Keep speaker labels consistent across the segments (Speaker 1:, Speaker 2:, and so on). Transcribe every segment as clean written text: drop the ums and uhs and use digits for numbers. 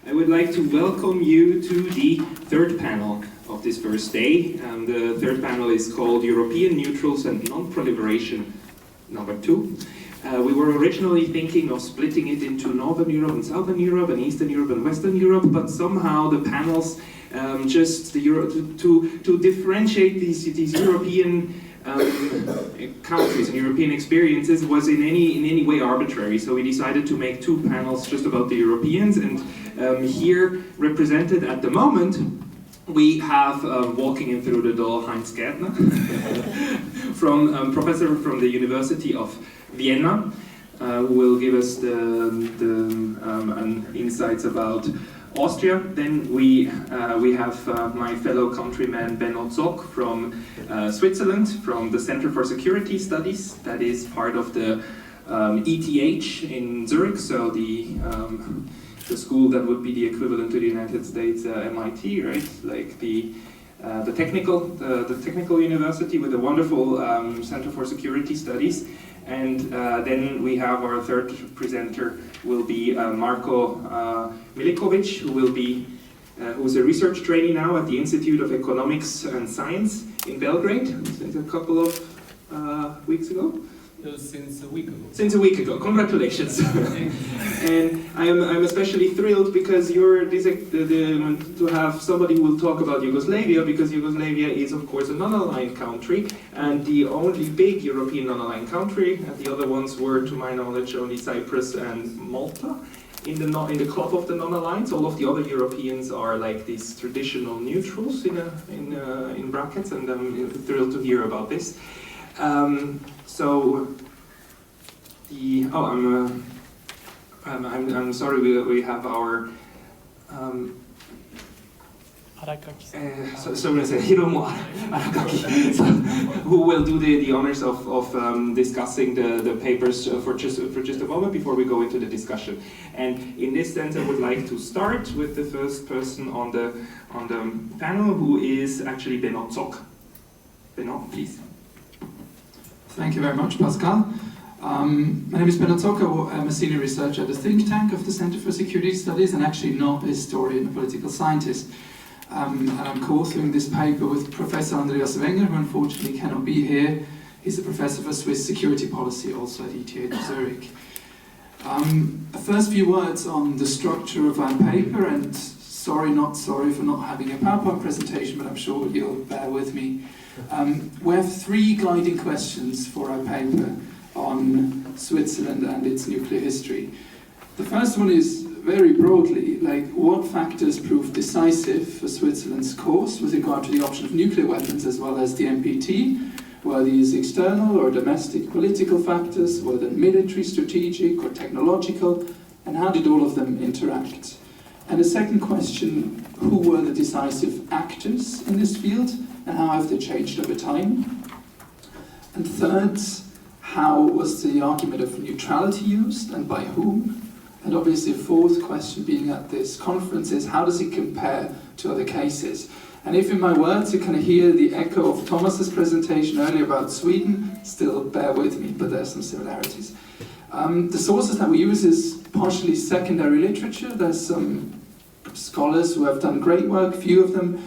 Speaker 1: I would like to welcome you to the third panel of this first day. The third panel is called European Neutrals and Non-Proliferation number 2. We were originally thinking of splitting it into Northern Europe and Southern Europe and Eastern Europe and Western Europe, but somehow the panels to differentiate these European countries and European experiences was in any way arbitrary. So we decided to make 2 panels just about the Europeans, and here represented at the moment we have walking in through the door Heinz Gaertner, from professor from the University of Vienna, who will give us an insights about Austria. Then we have my fellow countryman Benno Zogg from Switzerland, from the Center for Security Studies, that is part of the ETH in Zurich, so the school that would be the equivalent to the United States MIT, right? Like the technical university with a wonderful Center for Security Studies. And then we have our third presenter will be Marko Miljkovic, who's a research trainee now at the Institute of Economics and Science in Belgrade since a couple of weeks ago.
Speaker 2: Since a week ago.
Speaker 1: Since a week ago, congratulations. And I'm especially thrilled because you're to have somebody who will talk about Yugoslavia, because Yugoslavia is of course a non-aligned country and the only big European non-aligned country, and the other ones were, to my knowledge, only Cyprus and Malta in the club of the non-aligned. All of the other Europeans are like these traditional neutrals in brackets, and I'm thrilled to hear about this. I'm sorry, we have our who will do the honors of discussing the papers for just a moment before we go into the discussion. And in this sense, I would like to start with the first person on the panel, who is actually Benno Zogg. Benno, please.
Speaker 3: Thank you very much, Pascal. My name is Benno Zogg. I'm a senior researcher at the think tank of the Center for Security Studies, and actually not a historian, a political scientist. And I'm co-authoring this paper with Professor Andreas Wenger, who unfortunately cannot be here. He's a professor for Swiss security policy, also at ETH Zurich. A first few words on the structure of our paper, and sorry for not having a PowerPoint presentation, but I'm sure you'll bear with me. We have 3 guiding questions for our paper on Switzerland and its nuclear history. The first one is very broadly, like, what factors proved decisive for Switzerland's course with regard to the option of nuclear weapons as well as the NPT? Were these external or domestic political factors? Were they military, strategic or technological? And how did all of them interact? And the second question, who were the decisive actors in this field? And how have they changed over time? And third, how was the argument of neutrality used and by whom? And obviously a fourth question being at this conference is, how does it compare to other cases? And if in my words you kind of hear the echo of Thomas's presentation earlier about Sweden, still bear with me, but there are some similarities. The sources that we use is partially secondary literature. There's some scholars who have done great work, few of them,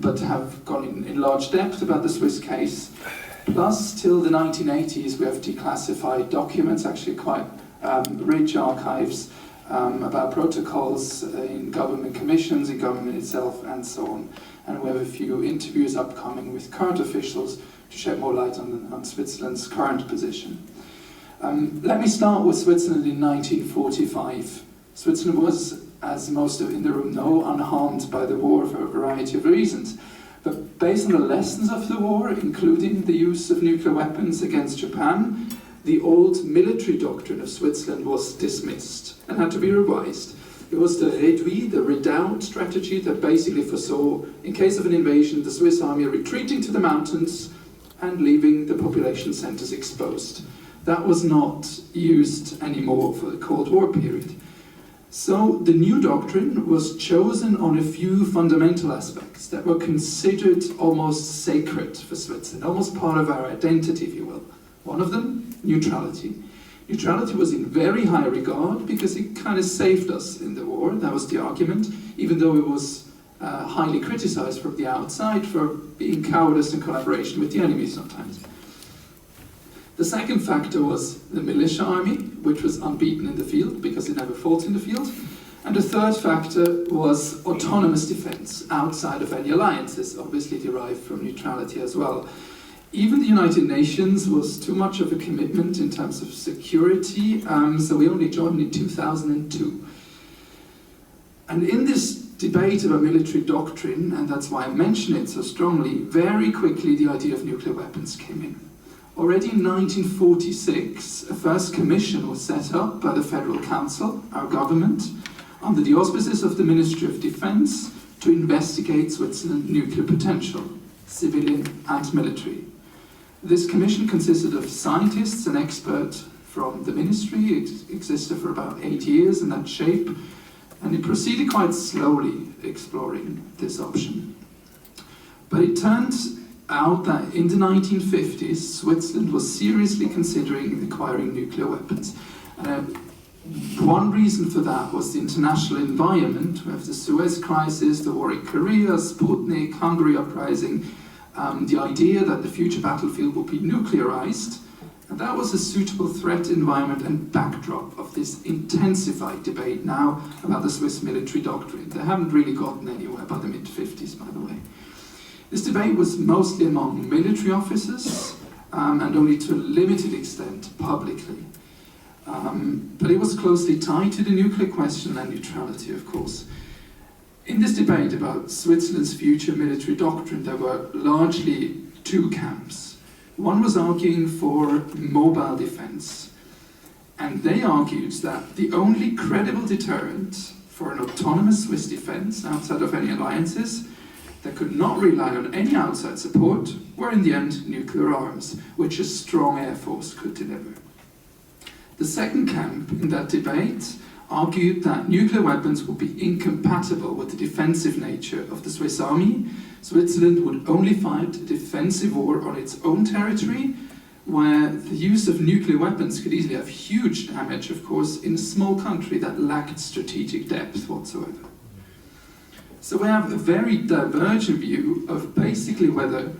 Speaker 3: but have gone in large depth about the Swiss case. Plus, till the 1980s, we have declassified documents, actually quite rich archives about protocols in government commissions, in government itself, and so on. And we have a few interviews upcoming with current officials to shed more light on Switzerland's current position. Let me start with Switzerland in 1945. Switzerland was, as most of in the room know, unharmed by the war for a variety of reasons. But based on the lessons of the war, including the use of nuclear weapons against Japan, the old military doctrine of Switzerland was dismissed and had to be revised. It was the réduit, the redoubt strategy that basically foresaw, in case of an invasion, the Swiss army retreating to the mountains and leaving the population centres exposed. That was not used anymore for the Cold War period. So the new doctrine was chosen on a few fundamental aspects that were considered almost sacred for Switzerland, almost part of our identity, if you will. One of them, neutrality. Neutrality was in very high regard because it kind of saved us in the war. That was the argument, even though it was highly criticized from the outside for being cowardice and collaboration with the enemy sometimes. The second factor was the militia army, which was unbeaten in the field because it never fought in the field. And the third factor was autonomous defense outside of any alliances, obviously derived from neutrality as well. Even the United Nations was too much of a commitment in terms of security, so we only joined in 2002. And in this debate about military doctrine, and that's why I mention it so strongly, very quickly the idea of nuclear weapons came in. Already in 1946, a first commission was set up by the Federal Council, our government, under the auspices of the Ministry of Defense, to investigate Switzerland's nuclear potential, civilian and military. This commission consisted of scientists and experts from the ministry. It existed for about 8 years in that shape, and it proceeded quite slowly exploring this option. But it turns out that in the 1950s, Switzerland was seriously considering acquiring nuclear weapons. One reason for that was the international environment. We have the Suez Crisis, the war in Korea, Sputnik, Hungary uprising, the idea that the future battlefield will be nuclearized. And that was a suitable threat environment and backdrop of this intensified debate now about the Swiss military doctrine. They haven't really gotten anywhere by the mid-50s, by the way. This debate was mostly among military officers and only to a limited extent publicly. But it was closely tied to the nuclear question and neutrality, of course. In this debate about Switzerland's future military doctrine, there were largely two camps. One was arguing for mobile defense, and they argued that the only credible deterrent for an autonomous Swiss defense outside of any alliances that could not rely on any outside support were in the end nuclear arms, which a strong air force could deliver. The second camp in that debate argued that nuclear weapons would be incompatible with the defensive nature of the Swiss army. Switzerland would only fight a defensive war on its own territory, where the use of nuclear weapons could easily have huge damage, of course, in a small country that lacked strategic depth whatsoever. So we have a very divergent view of basically whether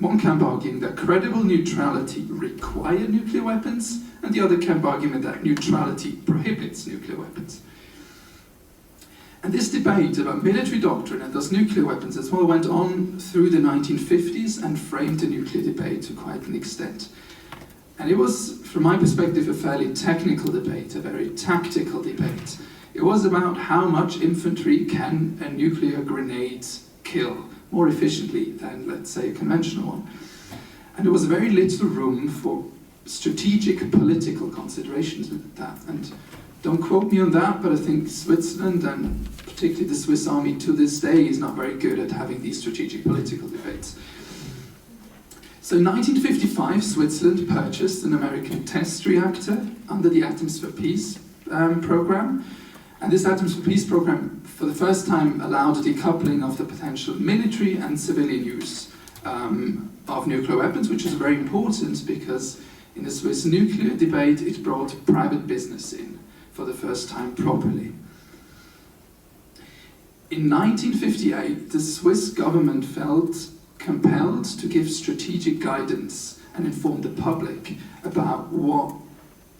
Speaker 3: one camp arguing that credible neutrality required nuclear weapons, and the other camp argument that neutrality prohibits nuclear weapons. And this debate about military doctrine and thus nuclear weapons as well went on through the 1950s and framed the nuclear debate to quite an extent. And it was, from my perspective, a fairly technical debate, a very tactical debate. It was about how much infantry can a nuclear grenade kill more efficiently than, let's say, a conventional one. And there was very little room for strategic political considerations with that. And don't quote me on that, but I think Switzerland, and particularly the Swiss army to this day, is not very good at having these strategic political debates. So in 1955, Switzerland purchased an American test reactor under the Atoms for Peace program. And this Atoms for Peace program, for the first time, allowed a decoupling of the potential military and civilian use of nuclear weapons, which is very important because in the Swiss nuclear debate, it brought private business in for the first time properly. In 1958, the Swiss government felt compelled to give strategic guidance and inform the public about what,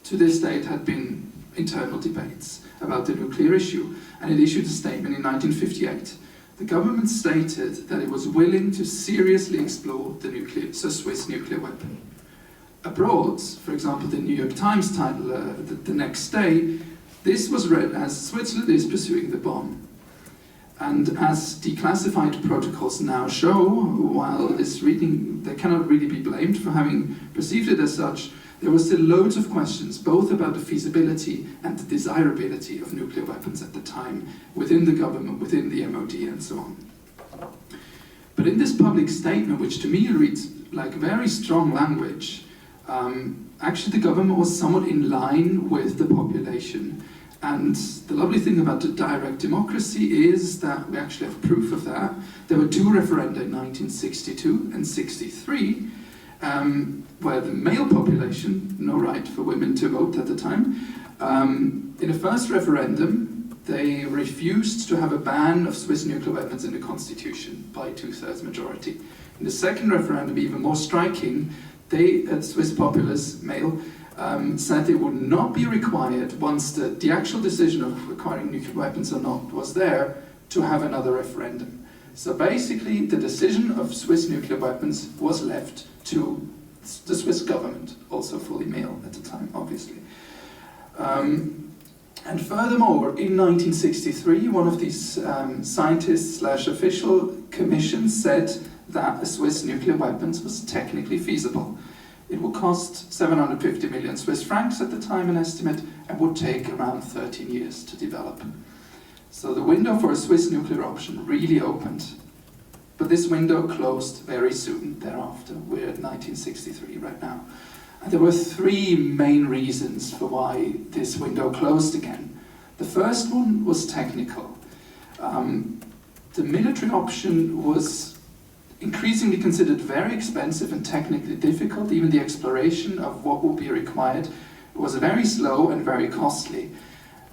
Speaker 3: to this date, had been internal debates about the nuclear issue, and it issued a statement in 1958. The government stated that it was willing to seriously explore the Swiss nuclear weapon. Abroad, for example, the New York Times title the next day, this was read as Switzerland is pursuing the bomb. And as declassified protocols now show, while this reading, they cannot really be blamed for having perceived it as such, there were still loads of questions, both about the feasibility and the desirability of nuclear weapons at the time, within the government, within the MOD, and so on. But in this public statement, which to me reads like very strong language, actually the government was somewhat in line with the population. And the lovely thing about the direct democracy is that we actually have proof of that. There were two referenda in 1962 and 63, where the male population, no right for women to vote at the time, in the first referendum, they refused to have a ban of Swiss nuclear weapons in the constitution by 2/3 majority. In the second referendum, even more striking, they, Swiss populace, male, said it would not be required, once the actual decision of requiring nuclear weapons or not was there, to have another referendum. So basically, the decision of Swiss nuclear weapons was left to the Swiss government, also fully male at the time, obviously. And furthermore, in 1963, one of these scientists/official commissions said that a Swiss nuclear weapons was technically feasible. It would cost 750 million Swiss francs at the time, an estimate, and would take around 13 years to develop. So the window for a Swiss nuclear option really opened. But this window closed very soon thereafter. We're at 1963 right now. And there were three main reasons for why this window closed again. The first one was technical. The military option was increasingly considered very expensive and technically difficult. Even the exploration of what would be required was very slow and very costly.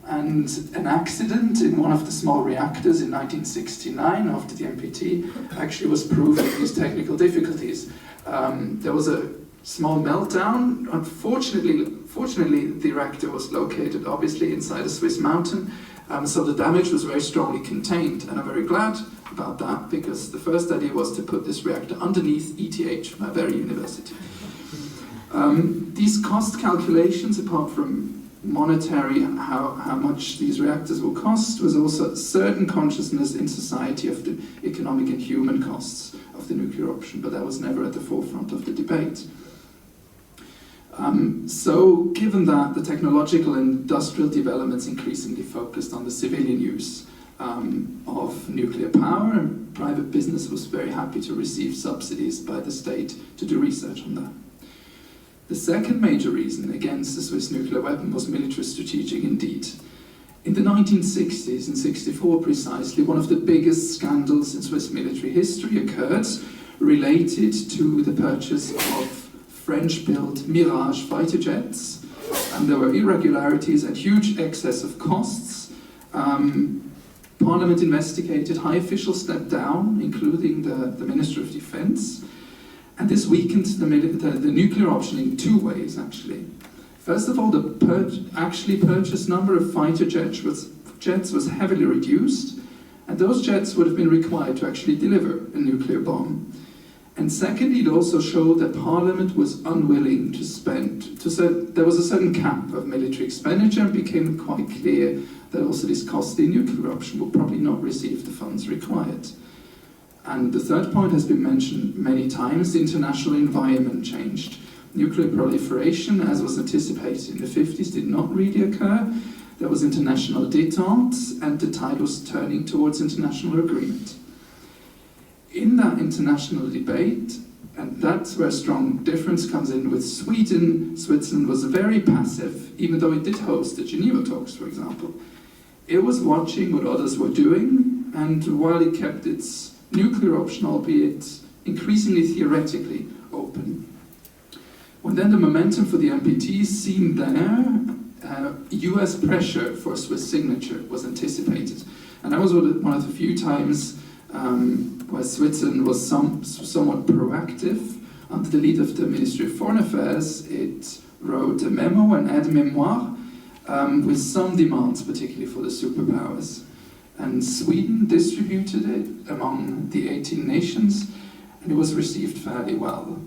Speaker 3: And an accident in one of the small reactors in 1969 after the NPT actually was proof of these technical difficulties. There was a small meltdown. Fortunately, the reactor was located obviously inside a Swiss mountain, so the damage was very strongly contained, and I'm very glad about that, because the first idea was to put this reactor underneath ETH, my very university. These cost calculations, apart from monetary, how much these reactors will cost, was also a certain consciousness in society of the economic and human costs of the nuclear option, but that was never at the forefront of the debate. So given that, the technological and industrial developments increasingly focused on the civilian use of nuclear power, and private business was very happy to receive subsidies by the state to do research on that. The second major reason against the Swiss nuclear weapon was military strategic indeed. In the 1960s, in '64 precisely, one of the biggest scandals in Swiss military history occurred related to the purchase of French-built Mirage fighter jets, and there were irregularities and huge excess of costs. Parliament investigated, high officials stepped down, including the Minister of Defense, and this weakened the nuclear option in two ways, actually. First of all, the purchased number of fighter jets was heavily reduced, and those jets would have been required to actually deliver a nuclear bomb. And secondly, it also showed that Parliament was unwilling to spend, there was a certain cap of military expenditure, and became quite clear that also this costly nuclear option would probably not receive the funds required. And the third point has been mentioned many times: the international environment changed. Nuclear proliferation, as was anticipated in the 50s, did not really occur. There was international détente, and the tide was turning towards international agreement. In that international debate, and that's where a strong difference comes in with Sweden, Switzerland was very passive, even though it did host the Geneva talks, for example. It was watching what others were doing, and while it kept its nuclear option, albeit increasingly theoretically, open. When then the momentum for the NPT seemed there, US pressure for a Swiss signature was anticipated. And that was one of the few times where Switzerland was somewhat proactive. Under the lead of the Ministry of Foreign Affairs, it wrote a memo, an aide-mémoire, with some demands, particularly for the superpowers. And Sweden distributed it among the 18 nations, and it was received fairly well.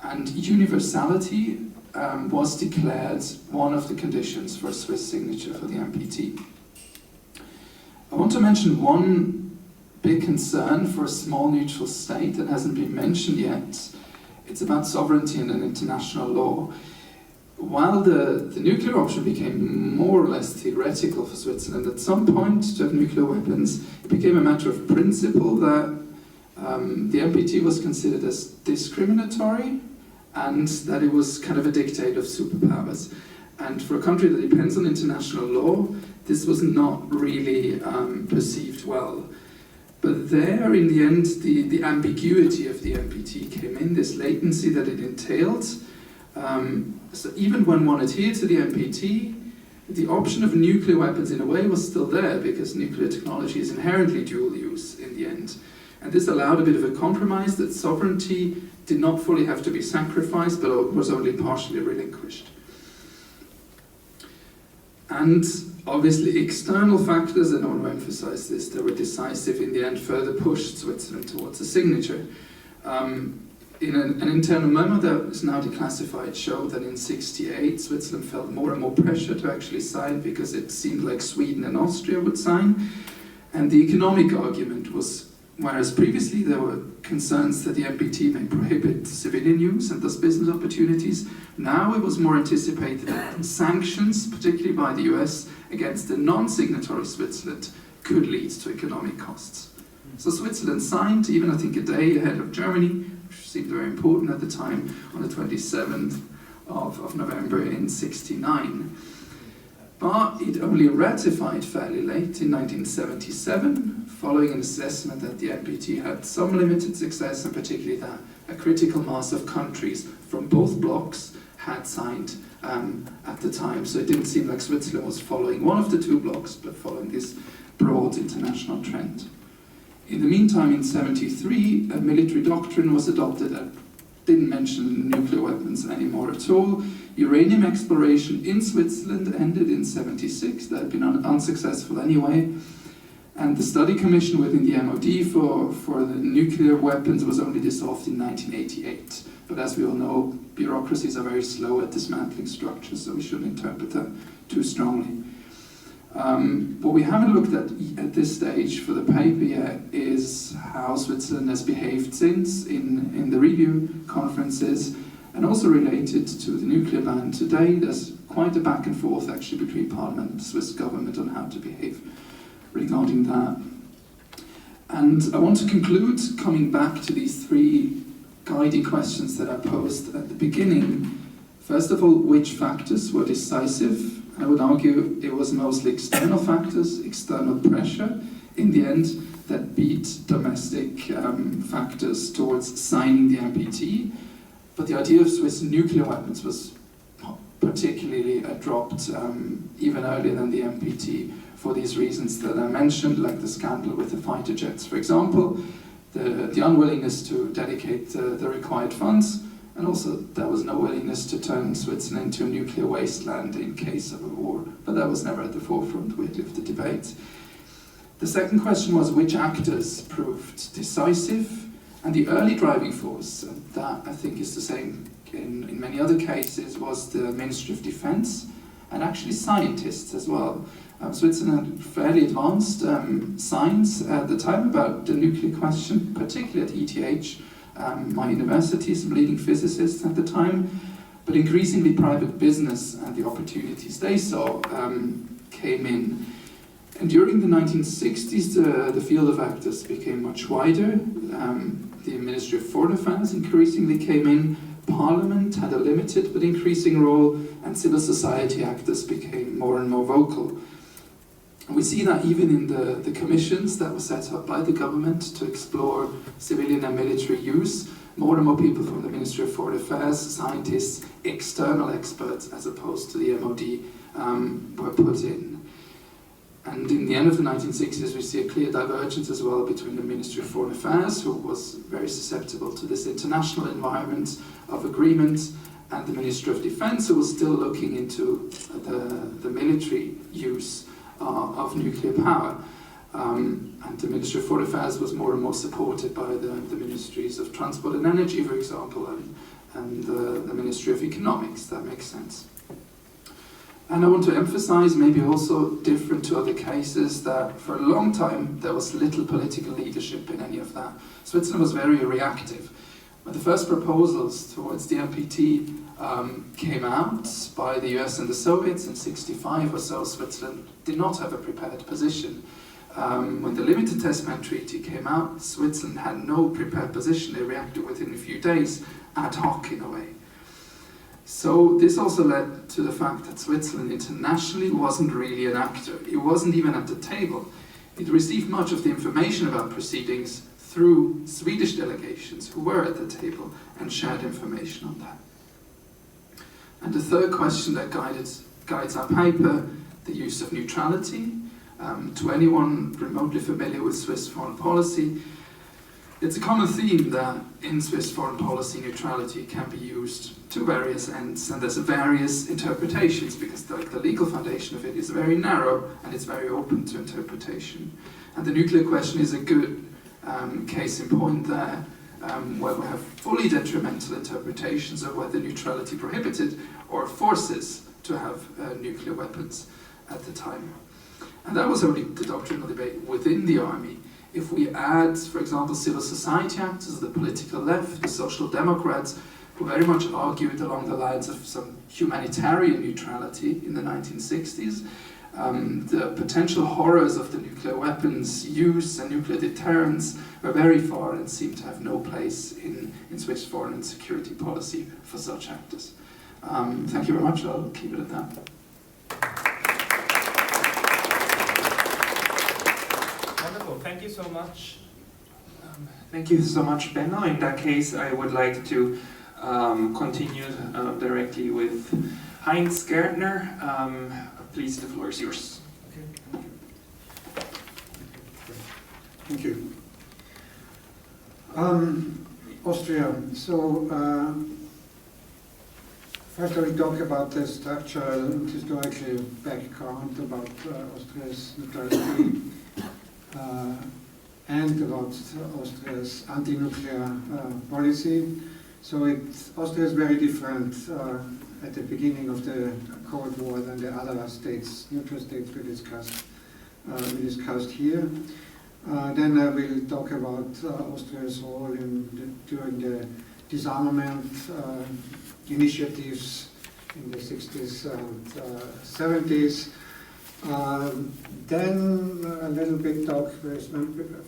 Speaker 3: And universality was declared one of the conditions for a Swiss signature for the NPT. I want to mention one big concern for a small neutral state that hasn't been mentioned yet. It's about sovereignty and an international law. While the nuclear option became more or less theoretical for Switzerland, at some point to have nuclear weapons, it became a matter of principle that the NPT was considered as discriminatory, and that it was kind of a dictate of superpowers. And for a country that depends on international law, this was not really perceived well. But there, in the end, the ambiguity of the NPT came in, this latency that it entailed. So even when one adhered to the NPT, the option of nuclear weapons in a way was still there, because nuclear technology is inherently dual use in the end. And this allowed a bit of a compromise that sovereignty did not fully have to be sacrificed, but was only partially relinquished. And obviously external factors, and I want to emphasize this, that were decisive in the end, further pushed Switzerland towards a signature. In an internal memo that is now declassified showed that in '68 Switzerland felt more and more pressure to actually sign, because it seemed like Sweden and Austria would sign. And the economic argument was, whereas previously there were concerns that the NPT may prohibit civilian use and thus business opportunities, now it was more anticipated that sanctions, particularly by the US, against the non-signatory Switzerland could lead to economic costs. So Switzerland signed, even I think a day ahead of Germany, which seemed very important at the time, on the 27th of November in '69. But it only ratified fairly late in 1977, following an assessment that the NPT had some limited success, and particularly that a critical mass of countries from both blocs had signed at the time. So it didn't seem like Switzerland was following one of the two blocs, but following this broad international trend. In the meantime, in '73, a military doctrine was adopted that didn't mention nuclear weapons anymore at all. Uranium exploration in Switzerland ended in '76. That had been unsuccessful anyway. And the study commission within the MOD for the nuclear weapons was only dissolved in 1988. But as we all know, bureaucracies are very slow at dismantling structures, so we shouldn't interpret that too strongly. What we haven't looked at this stage for the paper yet is how Switzerland has behaved since in the review conferences, and also related to the nuclear ban today. There's quite a back and forth actually between Parliament and the Swiss government on how to behave regarding that. And I want to conclude coming back to these three guiding questions that I posed at the beginning. First of all, which factors were decisive? I would argue it was mostly external factors, external pressure, in the end, that beat domestic factors towards signing the NPT. But the idea of Swiss nuclear weapons was particularly dropped even earlier than the NPT for these reasons that I mentioned, like the scandal with the fighter jets, for example, the unwillingness to dedicate the required funds, and also there was no willingness to turn Switzerland into a nuclear wasteland in case of a war, but that was never at the forefront weirdly of the debate. The second question was which actors proved decisive, and the early driving force, and that I think is the same in many other cases, was the Ministry of Defense, and actually scientists as well. Switzerland had fairly advanced science at the time about the nuclear question, particularly at ETH, my university, some leading physicists at the time, but increasingly private business and the opportunities they saw came in. And during the 1960s, the field of actors became much wider. The Ministry of Foreign Affairs increasingly came in, Parliament had a limited but increasing role, and civil society actors became more and more vocal. And we see that even in the commissions that were set up by the government to explore civilian and military use. More and more people from the Ministry of Foreign Affairs, scientists, external experts, as opposed to the MOD, were put in. And in the end of the 1960s, we see a clear divergence as well between the Ministry of Foreign Affairs, who was very susceptible to this international environment of agreement, and the Ministry of Defense, who was still looking into the military use of nuclear power. And the Ministry of Foreign Affairs was more and more supported by the Ministries of Transport and Energy, for example, and the Ministry of Economics. That makes sense. And I want to emphasize, maybe also different to other cases, that for a long time there was little political leadership in any of that. Switzerland was very reactive. When the first proposals towards the NPT came out by the US and the Soviets in '65 or so, Switzerland did not have a prepared position. When the Limited Test Ban Treaty came out, Switzerland had no prepared position. They reacted within a few days, ad hoc in a way. So this also led to the fact that Switzerland internationally wasn't really an actor. It wasn't even at the table. It received much of the information about proceedings through Swedish delegations who were at the table and shared information on that. And the third question that guides our paper, the use of neutrality. To anyone remotely familiar with Swiss foreign policy, it's a common theme that in Swiss foreign policy neutrality can be used to various ends, and there's various interpretations because the legal foundation of it is very narrow and it's very open to interpretation. And the nuclear question is a good case in point there, where we have fully detrimental interpretations of whether neutrality prohibited or forces to have nuclear weapons at the time. And that was only the doctrinal debate within the army. If we add, for example, civil society actors, the political left, the social democrats, who very much argued along the lines of some humanitarian neutrality in the 1960s, the potential horrors of the nuclear weapons use and nuclear deterrence were very far and seemed to have no place in Swiss foreign and security policy for such actors. Thank you very much. I'll keep it at that.
Speaker 1: Wonderful. Thank you so much. Thank you so much, Benno. In that case, I would like to continue directly with Heinz Gaertner. Please, the floor is yours.
Speaker 2: Okay. Thank you. Austria. So, first I will talk about the structural and historical background about Austria's neutrality and about Austria's anti-nuclear policy. So Austria is very different at the beginning of the Cold War than the other states, neutral states we discussed here. Then I will talk about Austria's role during the disarmament initiatives in the 60s and 70s. Then a little bit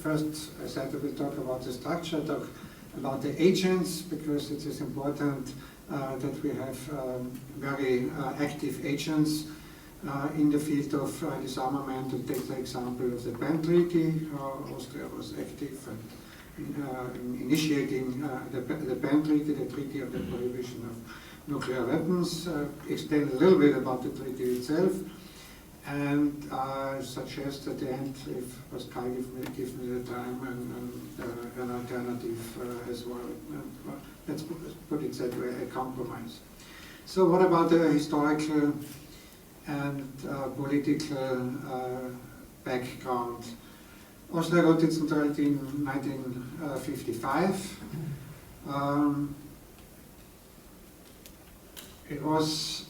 Speaker 2: first I said I will talk about the structure, talk about the agents, because it is important that we have very active agents in the field of disarmament. To take the example of the Berne Treaty, Austria was active in initiating the Berne Treaty, the Treaty of the Prohibition of Nuclear Weapons. Explain a little bit about the treaty itself, and suggest at the end, if Pascal give me the time, and an alternative as well. Let's put it that way, a compromise. So what about the historical and political background? Austria got its neutrality in 1955. It was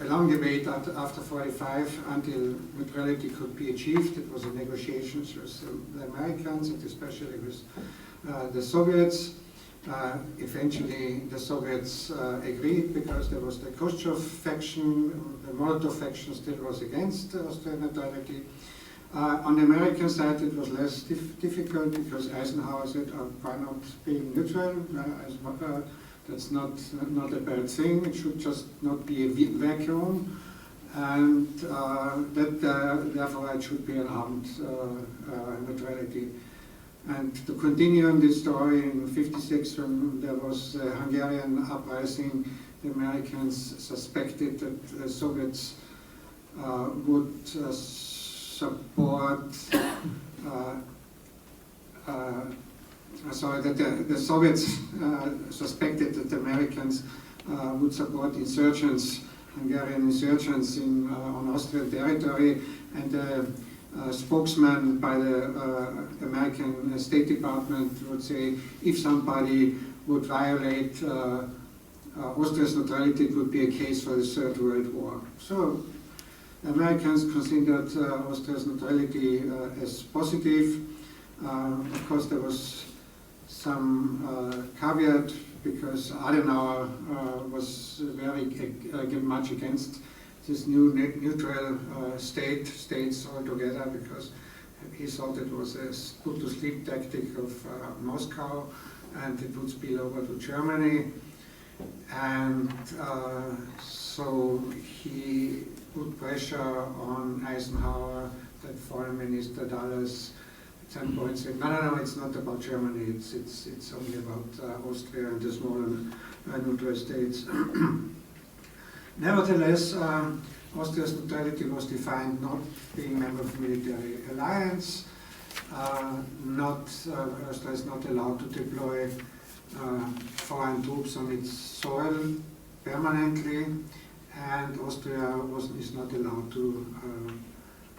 Speaker 2: a long debate after 1945 until neutrality could be achieved. It was in negotiations with the Americans and especially with the Soviets. Eventually the Soviets agreed because there was the Khrushchev faction, the Molotov faction still was against Austrian neutrality. On the American side it was less difficult because Eisenhower said, why not being neutral? That's not a bad thing. It should just not be a vacuum, and therefore it should be an armed neutrality. And to continue on this story, in '56, when there was a Hungarian uprising, the Americans suspected that the Soviets would support. Sorry, that the Soviets suspected that the Americans would support insurgents, Hungarian insurgents on Austrian territory, and the spokesman by the American State Department would say, if somebody would violate Austria's neutrality, it would be a case for the Third World War. So the Americans considered Austria's neutrality as positive. Of course, there was some caveat because Adenauer was very much against this new neutral states altogether, because he thought it was a put-to-sleep tactic of Moscow and it would spill over to Germany. And so he put pressure on Eisenhower that that Foreign Minister Dallas at some point said, no, it's not about Germany, it's only about Austria and the smaller neutral states. Nevertheless, Austria's neutrality was defined not being member of military alliance, Austria is not allowed to deploy foreign troops on its soil permanently, and Austria is not allowed to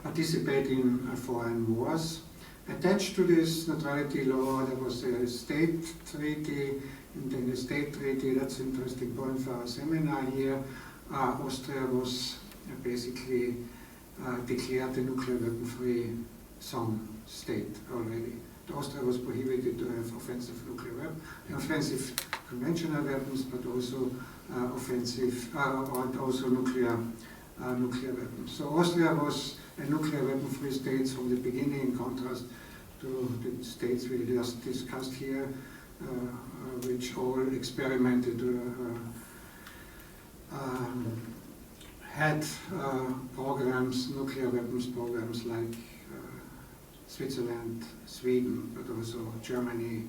Speaker 2: participate in foreign wars. Attached to this neutrality law, there was a state treaty, and in the state treaty, that's an interesting point for our seminar here, Austria was basically declared a nuclear weapon-free zone state already. Austria was prohibited to have offensive conventional weapons, but also nuclear weapons. So Austria was a nuclear weapon-free state from the beginning, in contrast to the states we just discussed here, which all experimented, had programs, nuclear weapons programs like Switzerland, Sweden, but also Germany,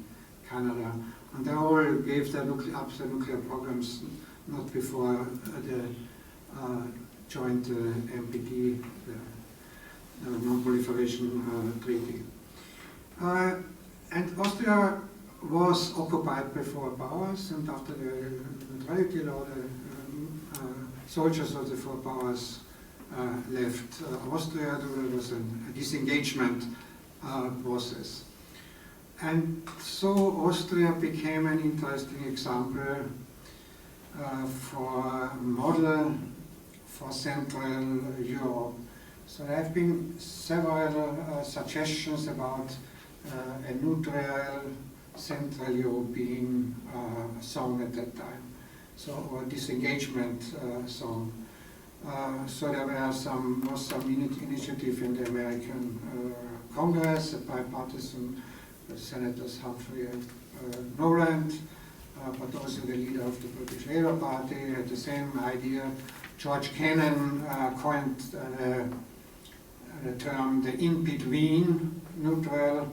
Speaker 2: Canada, and they all gave their nuclear programs not before the joint NPT, the Non-Proliferation Treaty. And Austria was occupied by four powers, and after the neutrality law, the soldiers of the four powers left Austria. There was a disengagement process. And so Austria became an interesting example for a model for Central Europe. So there have been several suggestions about a neutral Central European zone at that time, so or disengagement zone. So there was some initiative in the American Congress, a bipartisan Senators Humphrey and Noland, but also the leader of the British Labour Party had the same idea. George Kennan coined the term the in-between neutral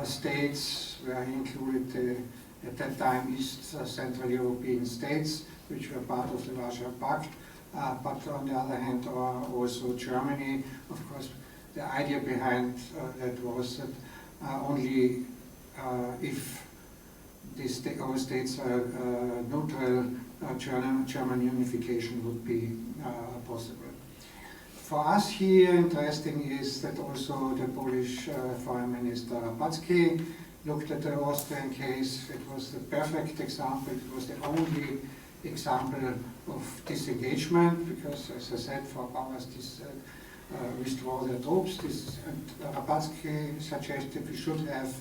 Speaker 2: states, where he included at that time East Central European states, which were part of the Warsaw Pact, but on the other hand also Germany. Of course, the idea behind that was that only if all states are neutral, German unification would be possible. For us here, interesting is that also the Polish Foreign Minister Rapacki looked at the Austrian case. It was the perfect example. It was the only example of disengagement, because, as I said, four powers withdraw their troops. Rapacki suggested we should have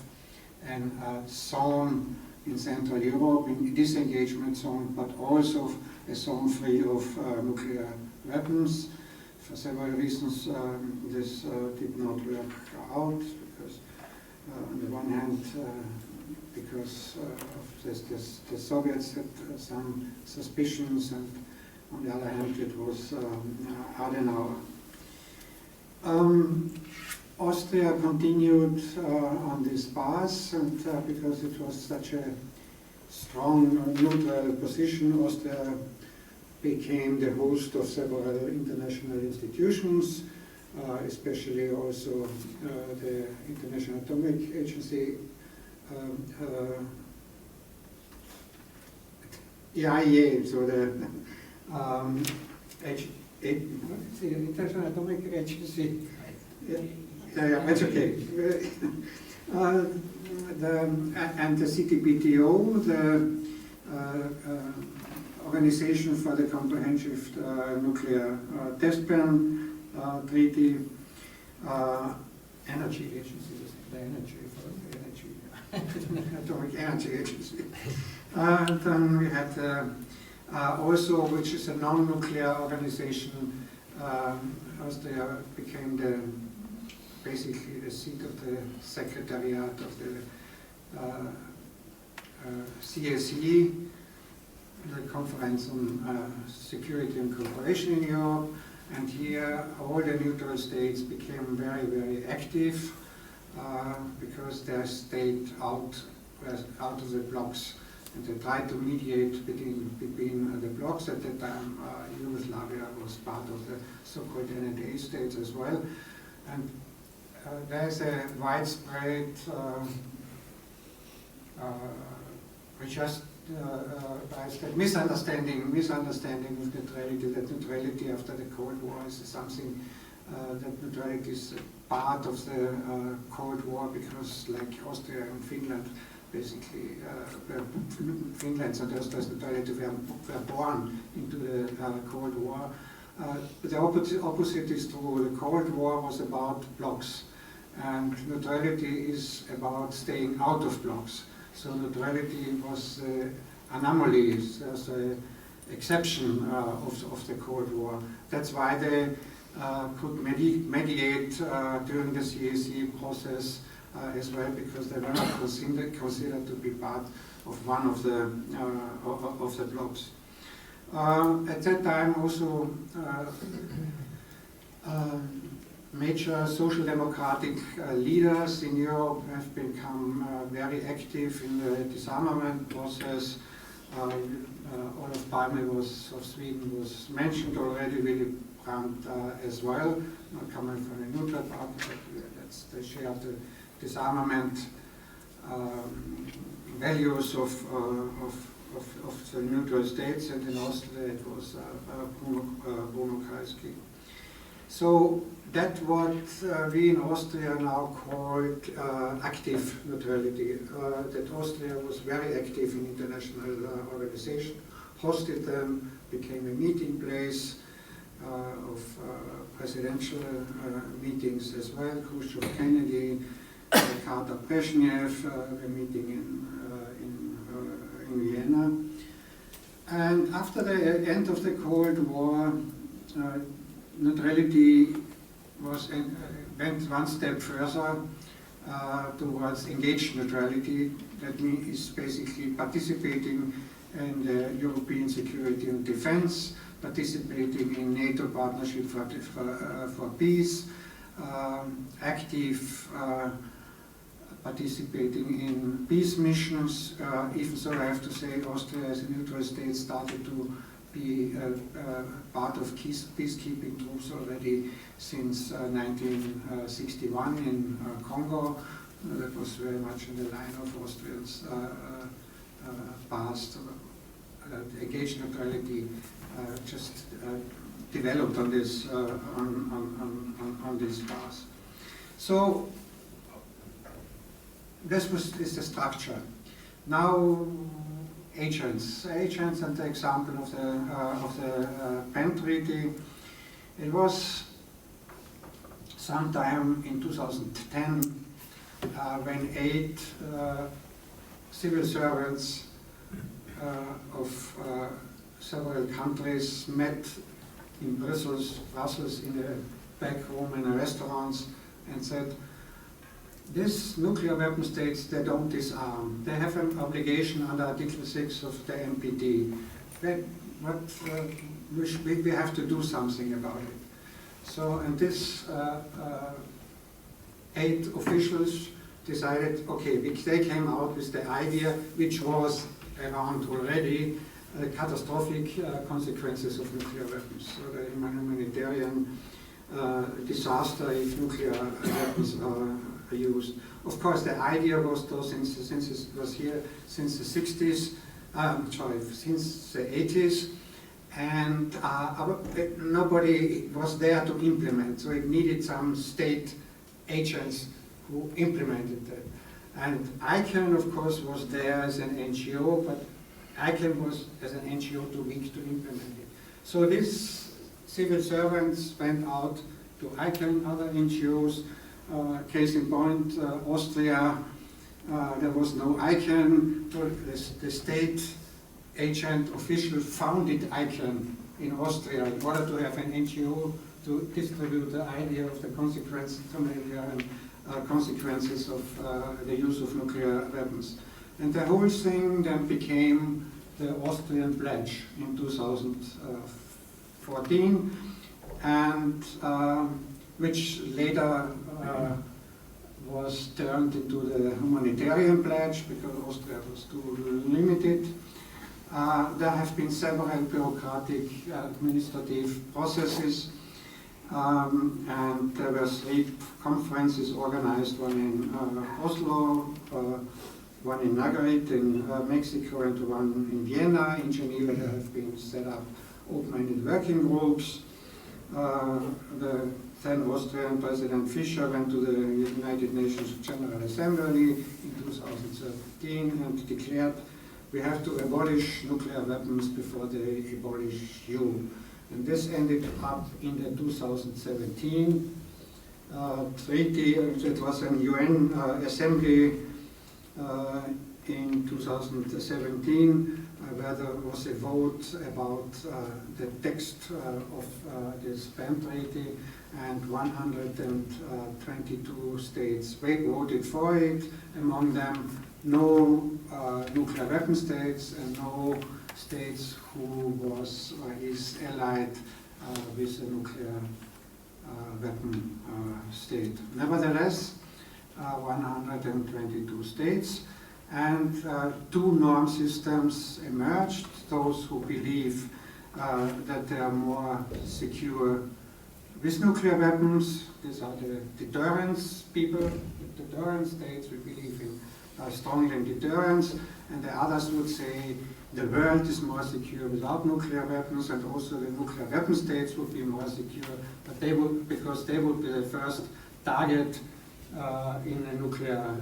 Speaker 2: a zone in Central Europe, in disengagement zone, but also a zone free of nuclear weapons. For several reasons, this did not work out, because on the one hand, because the Soviets had some suspicions, and on the other hand, it was Adenauer. Austria continued on this path, and because it was such a strong neutral position, Austria became the host of several international institutions, especially also the International Atomic Agency, IAEA, so the International Atomic Agency. Yeah, that's okay. And the CTBTO, the Organization for the Comprehensive Nuclear Test Ban Treaty, Energy Agency, the Energy for the Energy, Atomic Energy Agency. And then we had also, which is a non-nuclear organization, Austria became basically the seat of the Secretariat of the CSE, the Conference on Security and Cooperation in Europe, And here all the neutral states became very, very active because they stayed out of the blocks, and they tried to mediate between the blocks. At that time, Yugoslavia was part of the so-called NDA states as well. And there's a widespread misunderstanding of neutrality, that neutrality after the Cold War is something that neutrality is part of the Cold War, because like Austria and Finland, basically, Finland and Austria's neutrality were born into the Cold War. The opposite is true. The Cold War was about blocks, and neutrality is about staying out of blocks. So neutrality was the anomaly, as an exception of the Cold War. That's why they could mediate during the CAC process as well, because they were not considered to be part of one of the blocks. At that time, also major social democratic leaders in Europe have become very active in the disarmament process. Olof Palme of Sweden was mentioned already, Willy Brandt as well, not coming from a neutral party, but they shared the disarmament values of the neutral states, and in Austria it was Bruno Kreisky. So that's what we in Austria now call active neutrality. That Austria was very active in international organizations, hosted them, became a meeting place of presidential meetings as well. Khrushchev, Kennedy, Carter, Brezhnev, a meeting in Vienna. And after the end of the Cold War, neutrality went one step further towards engaged neutrality. That means basically participating in the European security and defense, participating in NATO partnership for peace, active participating in peace missions. Even so, I have to say, Austria as a neutral state started to be part of peacekeeping troops already since 1961 in Congo. That was very much in the line of Austria's past. Engaged neutrality just developed on this on this path. So this is the structure. Now, agents and the example of the PEN Treaty. It was sometime in 2010 when 8 civil servants of several countries met in Brussels in a back room in a restaurant and said, these nuclear weapon states, they don't disarm. They have an obligation under Article 6 of the NPT. We have to do something about it. So, and this 8 officials decided, okay, they came out with the idea, which was around already, catastrophic consequences of nuclear weapons. So the humanitarian disaster if nuclear weapons are used. Of course, the idea was, though, since it was here since the 60s, since the 80s, and nobody was there to implement. So it needed some state agents who implemented that. And ICANN, of course, was there as an NGO, but ICANN was as an NGO too weak to implement it. So these civil servants went out to ICANN, other NGOs. Case in point, Austria, there was no ICANN. The state agent official founded ICANN in Austria in order to have an NGO to distribute the idea of the consequences and consequences of the use of nuclear weapons. And the whole thing then became the Austrian Pledge in 2014. and which later was turned into the humanitarian pledge because Austria was too limited. There have been several bureaucratic administrative processes, and there were 3 conferences organized, one in Oslo, one in Nayarit in Mexico, and one in Vienna. In Geneva there have been set up open-ended working groups. The then Austrian President Fischer went to the United Nations General Assembly in 2013 and declared, we have to abolish nuclear weapons before they abolish you. And this ended up in the 2017 treaty. It was an UN assembly in 2017 where there was a vote about the text of this PAN treaty, and 122 states voted for it, among them no nuclear weapon states and no states who was or is allied with a nuclear weapon state. Nevertheless, 122 states, and 2 norm systems emerged. Those who believe that they are more secure with nuclear weapons, these are the deterrence people, the deterrence states. We believe in strongly in deterrence, and the others would say the world is more secure without nuclear weapons, and also the nuclear weapon states would be more secure, but they would, because they would be the first target in a nuclear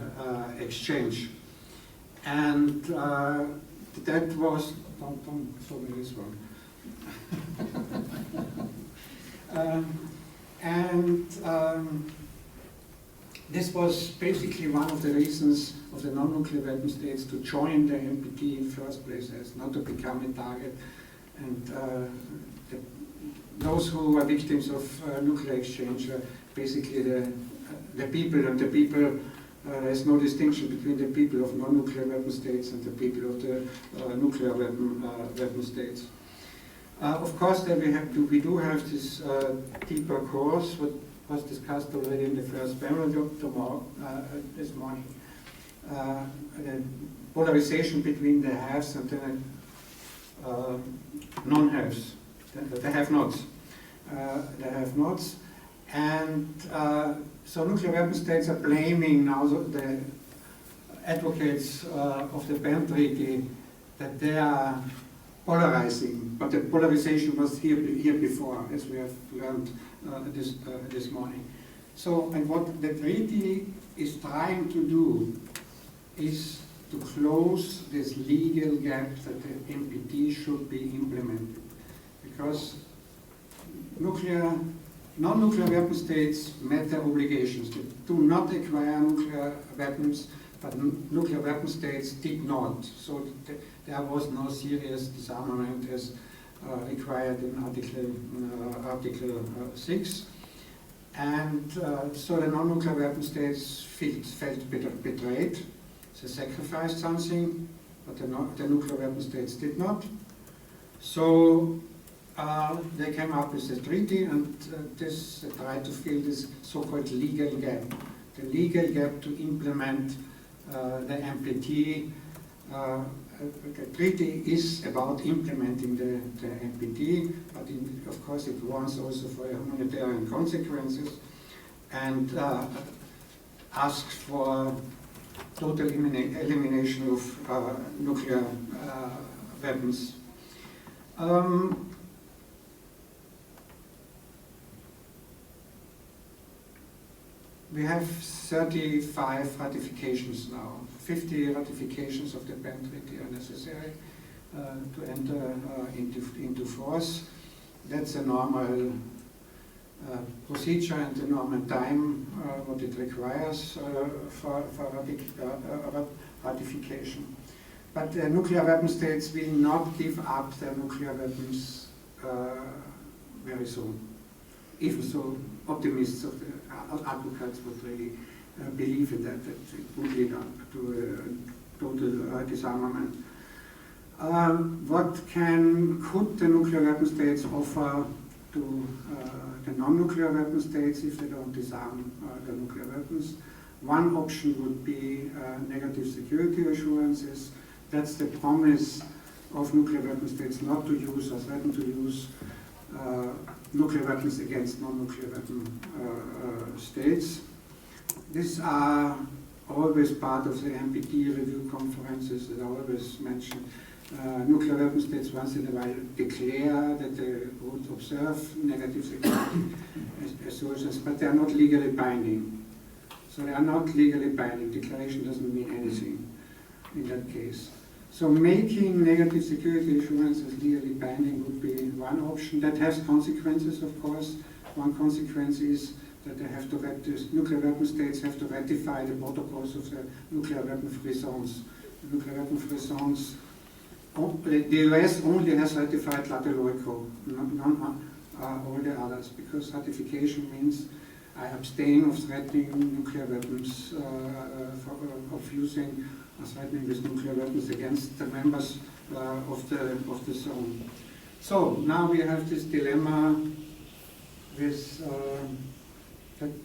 Speaker 2: exchange. And that was, don't show me this one. This was basically one of the reasons of the non-nuclear weapon states to join the NPT in the first place, as not to become a target. And those who are victims of nuclear exchange are basically the people, and the people, there's no distinction between the people of non-nuclear weapon states and the people of the nuclear weapon states. Of course, then we do have this deeper course, what was discussed already in the first panel this morning. The polarization between the haves and the non-haves, the have-nots. And so nuclear weapon states are blaming now the advocates of the PAN Treaty that they are polarizing, but the polarization was here before, as we have learned this morning. So, and what the treaty is trying to do is to close this legal gap that the NPT should be implemented, because non-nuclear weapon states met their obligations. They do not acquire nuclear weapons, but nuclear weapon states did not. So there was no serious disarmament as required in Article 6. And so the non-nuclear weapon states felt betrayed. They sacrificed something, but the nuclear weapon states did not. So they came up with the treaty, and this tried to fill this so-called legal gap. The legal gap to implement the NPT. The treaty is about implementing the NPT, but of course it warns also for humanitarian consequences, and asks for total elimination of nuclear weapons. We have 35 ratifications now. 50 ratifications of the PAN Treaty are necessary to enter into force. That's a normal procedure and the normal time what it requires for ratification. But the nuclear weapon states will not give up their nuclear weapons very soon. Even so, optimists of the advocates would really believe in that it would lead up to total disarmament. What could the nuclear weapon states offer to the non-nuclear weapon states if they don't disarm the nuclear weapons. One option would be negative security assurances. That's the promise of nuclear weapon states not to use or threaten to use nuclear weapons against non-nuclear weapon states. These are always part of the NPT review conferences that I always mention. Nuclear weapon states once in a while declare that they would observe negative security assurances, but they are not legally binding. So they are not legally binding. Declaration doesn't mean anything in that case. So making negative security assurances legally binding would be one option. That has consequences, of course. One consequence is that they have to nuclear weapon states have to ratify the protocols of the nuclear weapon-free zones. The nuclear weapon-free zones, the US only has ratified Tlatelolco, not all the others, because ratification means I abstain of threatening nuclear weapons, of using or threatening with nuclear weapons against the members of the zone. So now we have this dilemma with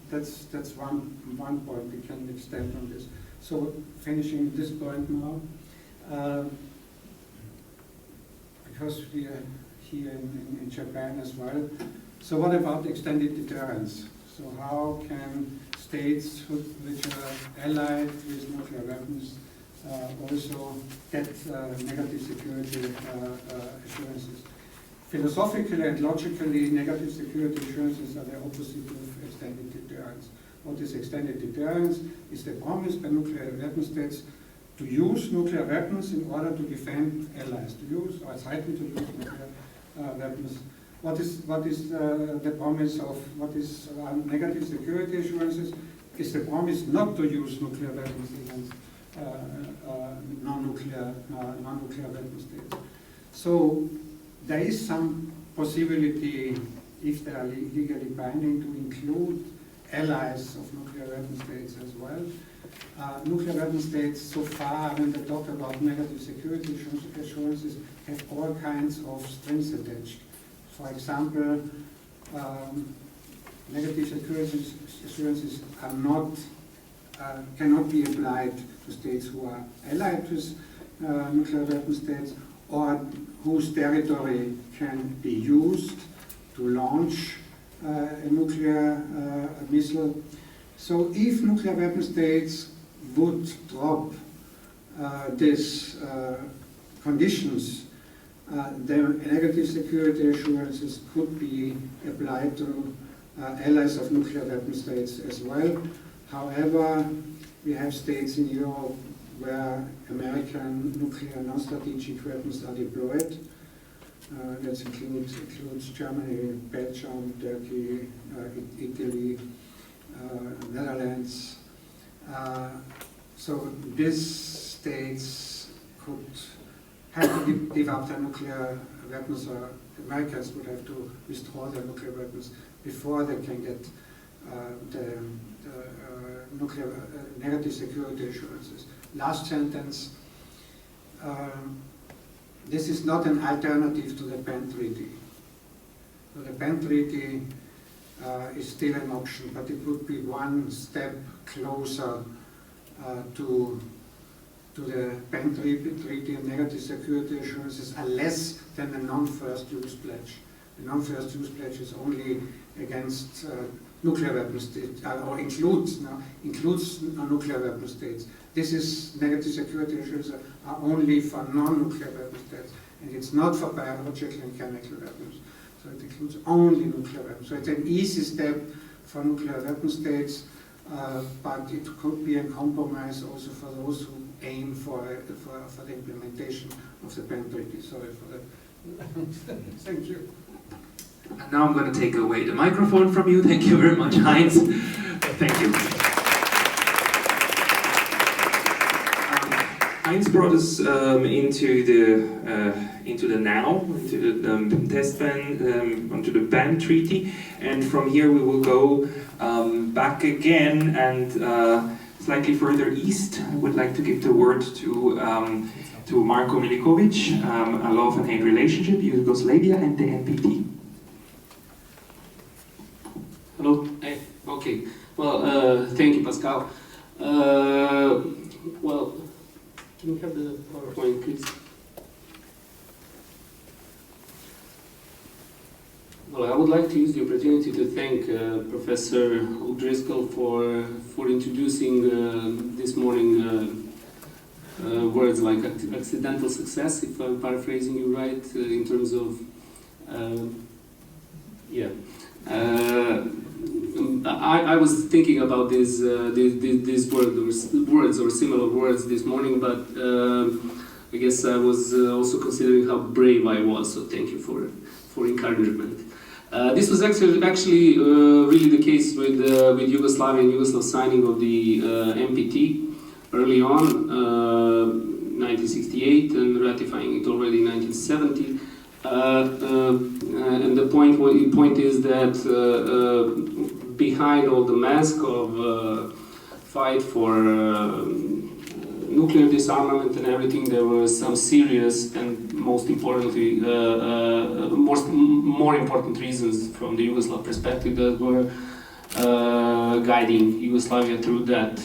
Speaker 2: that's one point we can extend on this. So finishing this point now, because we are here in Japan as well. So what about extended deterrence? So how can states which are allied with nuclear weapons also get negative security assurances? Philosophically and logically, negative security assurances are the opposite of extended deterrence. What is extended deterrence? Is the promise by nuclear weapon states to use nuclear weapons in order to defend allies, to use or threaten to use nuclear weapons. What is the promise of what is negative security assurances? Is the promise not to use nuclear weapons against non-nuclear weapon states. So there is some possibility, if they are legally binding, to include allies of nuclear weapon states as well. Nuclear weapon states, so far, when they talk about negative security assurances, have all kinds of strings attached. For example, negative security assurances are not, cannot be applied to states who are allied with nuclear weapon states, or whose territory can be used to launch a nuclear missile. So if nuclear weapon states would drop these conditions, then negative security assurances could be applied to allies of nuclear weapon states as well. However, we have states in Europe where American nuclear non-strategic weapons are deployed. That includes Germany, Belgium, Turkey, Italy, Netherlands. So these states could have to give up their nuclear weapons, or Americans would have to withdraw their nuclear weapons before they can get the nuclear negative security assurances. Last sentence. This is not an alternative to the PEN Treaty. So the PEN Treaty is still an option, but it would be one step closer to the PEN Treaty, and negative security assurances are less than a non-first use pledge. The non-first use pledge is only against nuclear weapon states, or includes nuclear weapon states. This is negative security assurances are only for non-nuclear weapon states, and it's not for biological and chemical weapons. So it includes only nuclear weapons. So it's an easy step for nuclear weapon states, but it could be a compromise also for those who aim for the implementation of the PEN Treaty. Sorry for that. Thank you.
Speaker 1: And now I'm going to take away the microphone from you. Thank you very much, Heinz. Thank you. Heinz brought us into the now, into the test ban, onto the ban treaty, and from here we will go back again and slightly further east. I would like to give the word to Marko Miljkovic, a love and hate relationship, Yugoslavia and the NPT.
Speaker 4: Hello? Hey, okay. Well, thank you, Pascal. Well, can we have the PowerPoint, please? Well, I would like to use the opportunity to thank Professor O'Driscoll for introducing this morning words like accidental success, if I'm paraphrasing you right, in terms of, yeah. I was thinking about these words or similar words this morning, but I guess I was also considering how brave I was, so thank you for encouragement. This was actually really the case with Yugoslavia and Yugoslav signing of the NPT early on, 1968, and ratifying it already in 1970. And the point is that behind all the mask of fight for nuclear disarmament and everything, there were some serious and most importantly, more important reasons from the Yugoslav perspective that were guiding Yugoslavia through that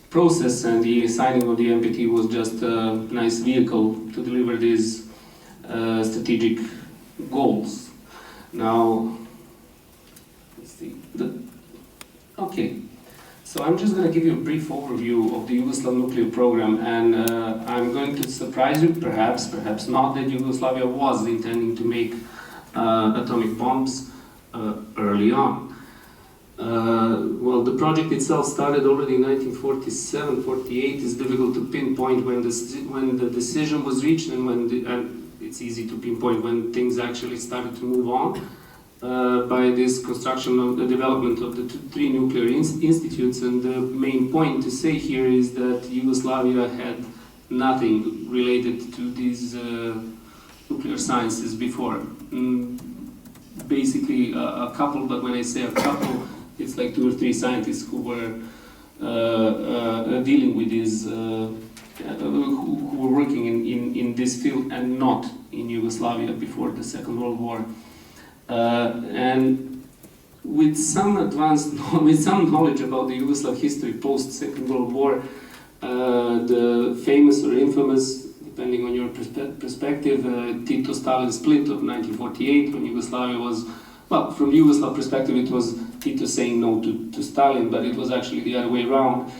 Speaker 4: process, and the signing of the NPT was just a nice vehicle to deliver these strategic goals. Now, let's see. Okay, so I'm just going to give you a brief overview of the Yugoslav nuclear program, and I'm going to surprise you, perhaps not, that Yugoslavia was intending to make atomic bombs early on. Well, the project itself started already in 1947-48. It's difficult to pinpoint when the decision was reached, and it's easy to pinpoint when things actually started to move on by this construction of the development of the three nuclear institutes. And the main point to say here is that Yugoslavia had nothing related to these nuclear sciences before. Basically a couple, but when I say a couple, it's like 2 or 3 scientists who were dealing with this, who were working in this field and not in Yugoslavia before the Second World War. And with some knowledge about the Yugoslav history post Second World War, the famous or infamous, depending on your perspective, Tito-Stalin split of 1948, when Yugoslavia was, well, from Yugoslav perspective, it was Tito saying no to Stalin, but it was actually the other way around.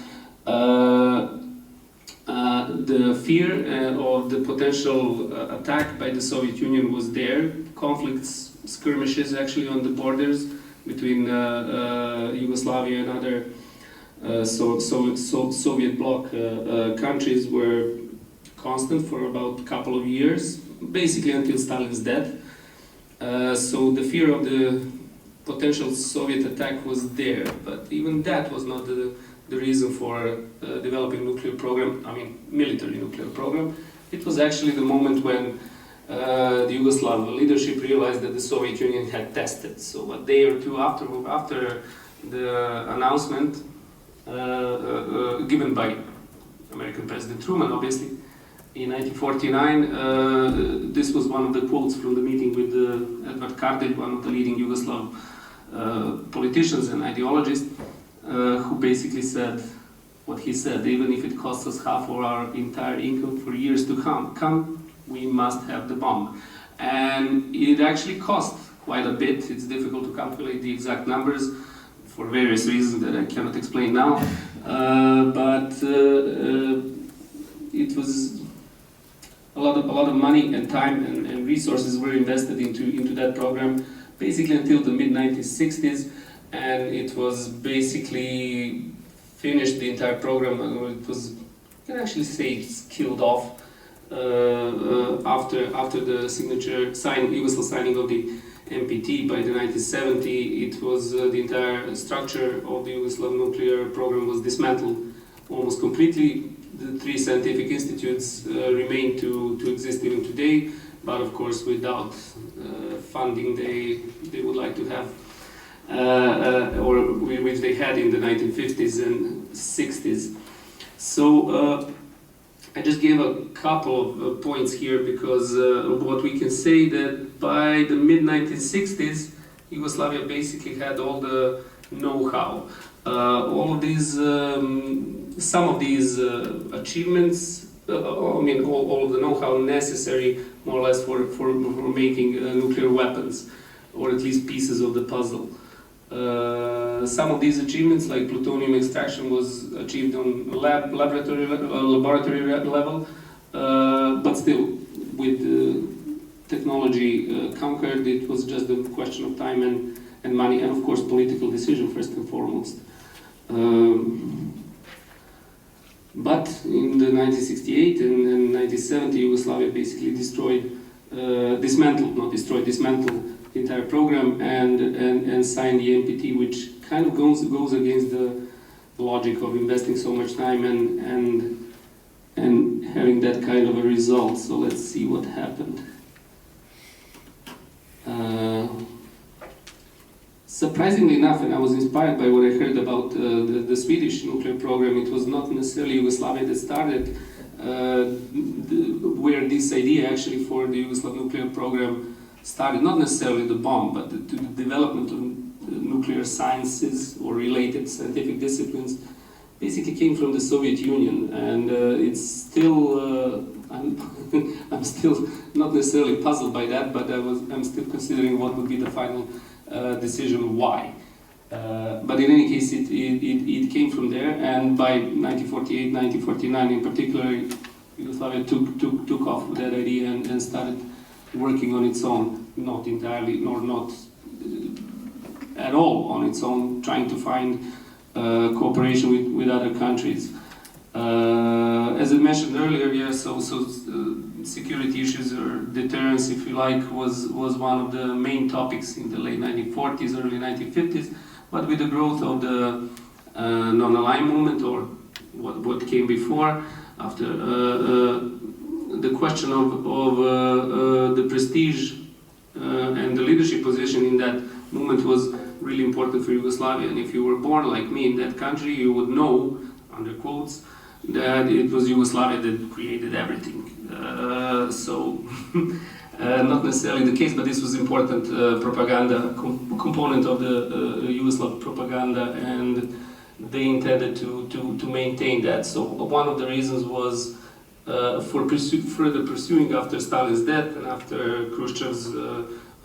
Speaker 4: The fear of the potential attack by the Soviet Union was there. Conflicts, skirmishes actually on the borders between Yugoslavia and other Soviet bloc countries were constant for about a couple of years, basically until Stalin's death. So the fear of the potential Soviet attack was there, but even that was not the reason for developing nuclear program, I mean military nuclear program. It was actually the moment when the Yugoslav leadership realized that the Soviet Union had tested. So a day or two after the announcement given by American President Truman, obviously, in 1949, this was one of the quotes from the meeting with Edvard Kardelj, one of the leading Yugoslav politicians and ideologists, who basically said what he said: even if it costs us half of our entire income for years to come, we must have the bomb. And it actually cost quite a bit. It's difficult to calculate the exact numbers for various reasons that I cannot explain now, but it was a lot of money and time and resources were invested into that program, basically until the mid-1960s, and it was basically finished, the entire program. It was, you can actually say it's killed off after the Yugoslav signing of the NPT by the 1970. It was the entire structure of the Yugoslav nuclear program was dismantled almost completely. The 3 scientific institutes remain to exist even today, but of course without funding they would like to have, or which they had in the 1950s and 60s. So I just gave a couple of points here because what we can say that by the mid-1960s, Yugoslavia basically had all the know-how. All of these, some of these achievements, I mean, all of the know-how necessary, more or less, for making nuclear weapons, or at least pieces of the puzzle. Some of these achievements, like plutonium extraction, was achieved on laboratory level, but still, with technology conquered, it was just a question of time and money, and of course political decision first and foremost. But in the 1968 and 1970, Yugoslavia basically dismantled the entire program and signed the NPT, which kind of goes against the logic of investing so much time and having that kind of a result. So let's see what happened. Surprisingly enough, and I was inspired by what I heard about the Swedish nuclear program, it was not necessarily Yugoslavia that started, where this idea actually for the Yugoslav nuclear program started, not necessarily the bomb, but the development of nuclear sciences or related scientific disciplines basically came from the Soviet Union, and it's still, I'm still not necessarily puzzled by that, but I'm still considering what would be the final decision why. But in any case, it came from there, and by 1948, 1949 in particular, Yugoslavia took off with that idea and started working on its own, not entirely, nor not at all on its own, trying to find cooperation with other countries. As I mentioned earlier, yeah, so security issues or deterrence, if you like, was one of the main topics in the late 1940s, early 1950s. But with the growth of the non-aligned movement, or what came before, after the question of the prestige and the leadership position in that movement was really important for Yugoslavia. And if you were born like me in that country, you would know, under quotes, that it was Yugoslavia that created everything. So, not necessarily the case, but this was important propaganda component of the Yugoslav propaganda, and they intended to maintain that. So one of the reasons was for further pursuing after Stalin's death and after Khrushchev's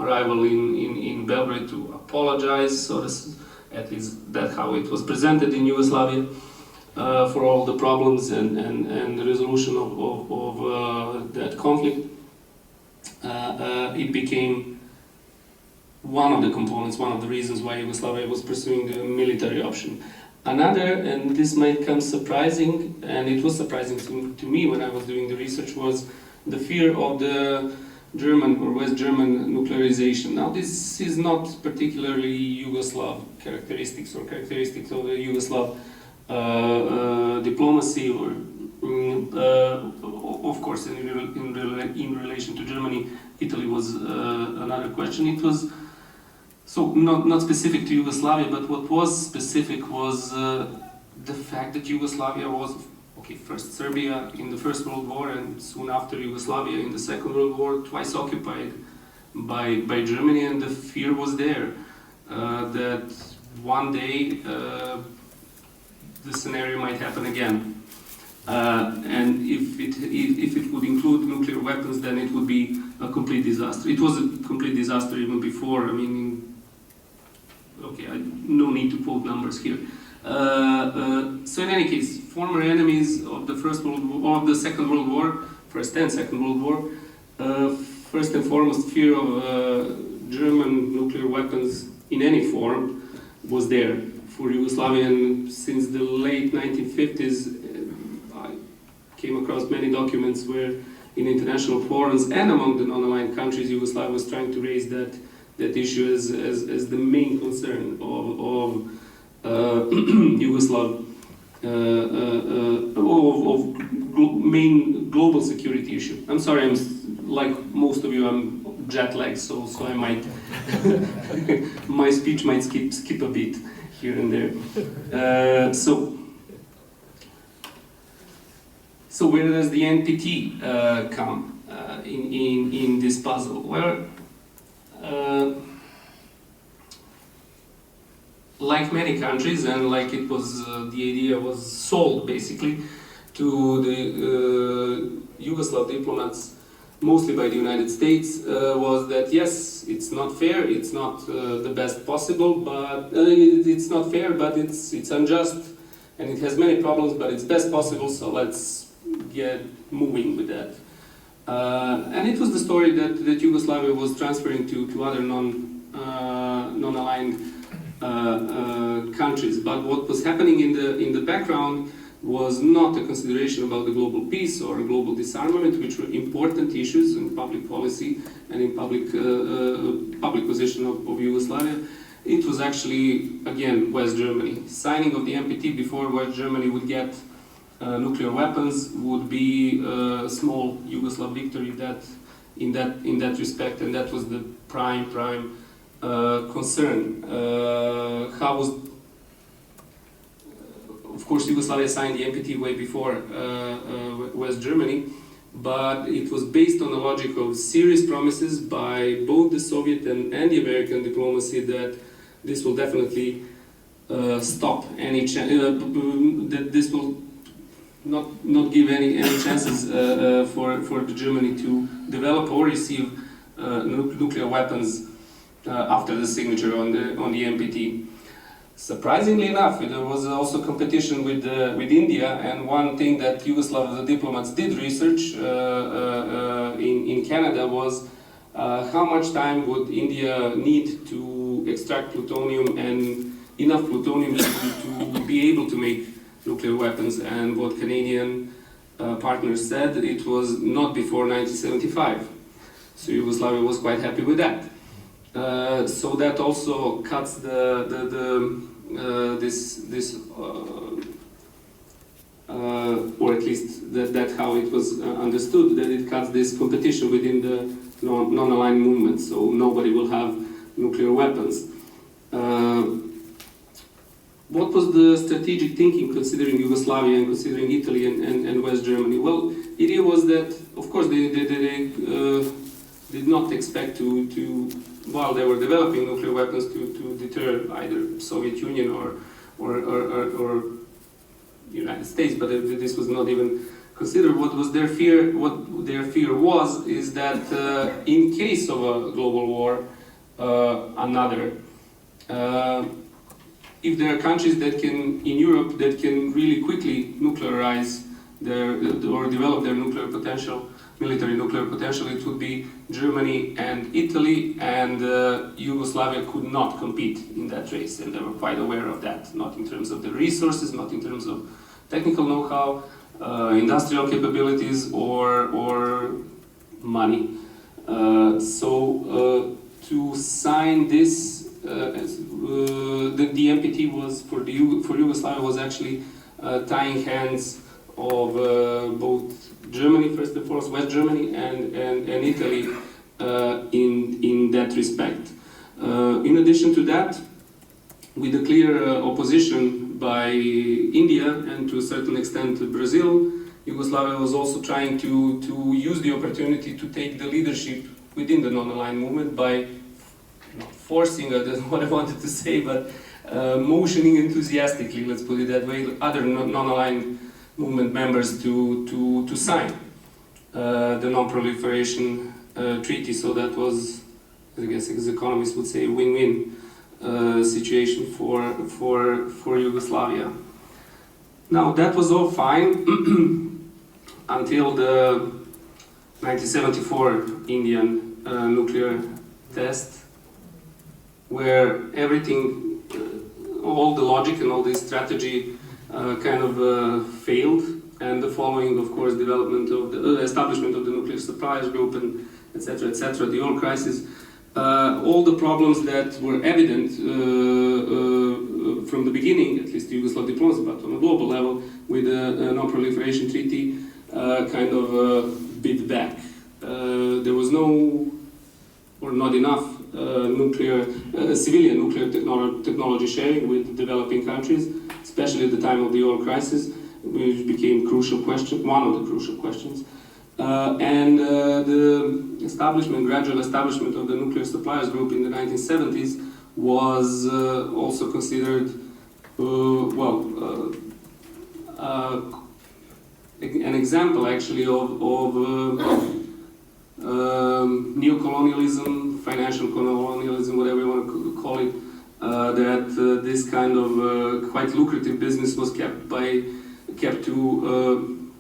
Speaker 4: arrival in Belgrade to apologize. So this, at least that's how it was presented in Yugoslavia. For all the problems and the resolution of that conflict, it became one of the components, one of the reasons why Yugoslavia was pursuing the military option. Another, and this might come surprising, and it was surprising to me when I was doing the research, was the fear of the German or West German nuclearization. Now, this is not particularly Yugoslav characteristics or characteristics of the Yugoslav diplomacy, or of course in relation to Germany, Italy was another question. It was so not specific to Yugoslavia, but what was specific was the fact that Yugoslavia was, okay, first Serbia in the First World War, and soon after Yugoslavia in the Second World War, twice occupied by Germany, and the fear was there that one day the scenario might happen again, and if it would include nuclear weapons, then it would be a complete disaster. It was a complete disaster even before. I mean, okay, no need to quote numbers here. So in any case, former enemies of the First World War, or of the Second World War, First and Second World War, first and foremost, fear of German nuclear weapons in any form was there for Yugoslavia, and since the late 1950s, I came across many documents where in international forums and among the non-aligned countries, Yugoslavia was trying to raise that issue as the main concern of Yugoslav, main global security issue. I'm sorry, I'm like most of you, I'm jet lagged, so I might, my speech might skip a bit here and there. So where does the NPT come in this puzzle? Well, like many countries, and like it was, the idea was sold basically to the Yugoslav diplomats, mostly by the United States, was that yes, it's not fair, it's not the best possible, but it's not fair, but it's unjust, and it has many problems, but it's best possible, so let's get moving with that. And it was the story that Yugoslavia was transferring to other non-aligned countries. But what was happening in the background was not a consideration about the global peace or global disarmament, which were important issues in public policy and in public position of Yugoslavia. It was actually, again, West Germany. Signing of the NPT before West Germany would get nuclear weapons would be a small Yugoslav victory in that respect, and that was the prime concern. How was, of course, Yugoslavia signed the NPT way before West Germany, but it was based on the logic of serious promises by both the Soviet and the American diplomacy that this will definitely stop any chance, that this will not give any chances for Germany to develop or receive nuclear weapons after the signature on the NPT. Surprisingly enough, there was also competition with India, and one thing that Yugoslav diplomats did research in Canada was how much time would India need to extract plutonium and enough plutonium to be able to make nuclear weapons, and what Canadian partners said, it was not before 1975. So Yugoslavia was quite happy with that. So that also cuts or at least that's how it was understood, that it cuts this competition within the non-aligned movement, so nobody will have nuclear weapons. What was the strategic thinking considering Yugoslavia and considering Italy and West Germany? Well, the idea was that, of course, they did not expect to, while they were developing nuclear weapons, to deter either Soviet Union or United States, but this was not even considered. What their fear was is that in case of a global war, if there are countries that can, in Europe, that can really quickly nuclearize or develop their nuclear potential, military nuclear potential, it would be Germany and Italy, and Yugoslavia could not compete in that race, and they were quite aware of that, not in terms of the resources, not in terms of technical know-how, industrial capabilities, or money. So to sign this, the NPT was for Yugoslavia was actually tying hands of both Germany, first and foremost, West Germany and Italy in that respect. In addition to that, with a clear opposition by India and to a certain extent Brazil, Yugoslavia was also trying to use the opportunity to take the leadership within the non-aligned movement by not forcing, that's what I wanted to say, but motioning enthusiastically, let's put it that way, other non-aligned movement members to sign the Non-Proliferation Treaty. So that was, I guess as economists would say, a win-win situation for Yugoslavia. Now that was all fine until the 1974 Indian nuclear test, where everything, all the logic and all the strategy kind of failed, and the following, of course, development of the establishment of the nuclear suppliers group, and etc., the oil crisis, all the problems that were evident from the beginning, at least Yugoslav diplomacy, but on a global level, with the Non-Proliferation Treaty, kind of bit back. There was no, or not enough, civilian nuclear technology sharing with developing countries, especially at the time of the oil crisis, which became one of the crucial questions. And the gradual establishment of the nuclear suppliers group in the 1970s was also considered an example actually of neocolonialism, financial colonialism, whatever you want to call it, that this kind of quite lucrative business was kept to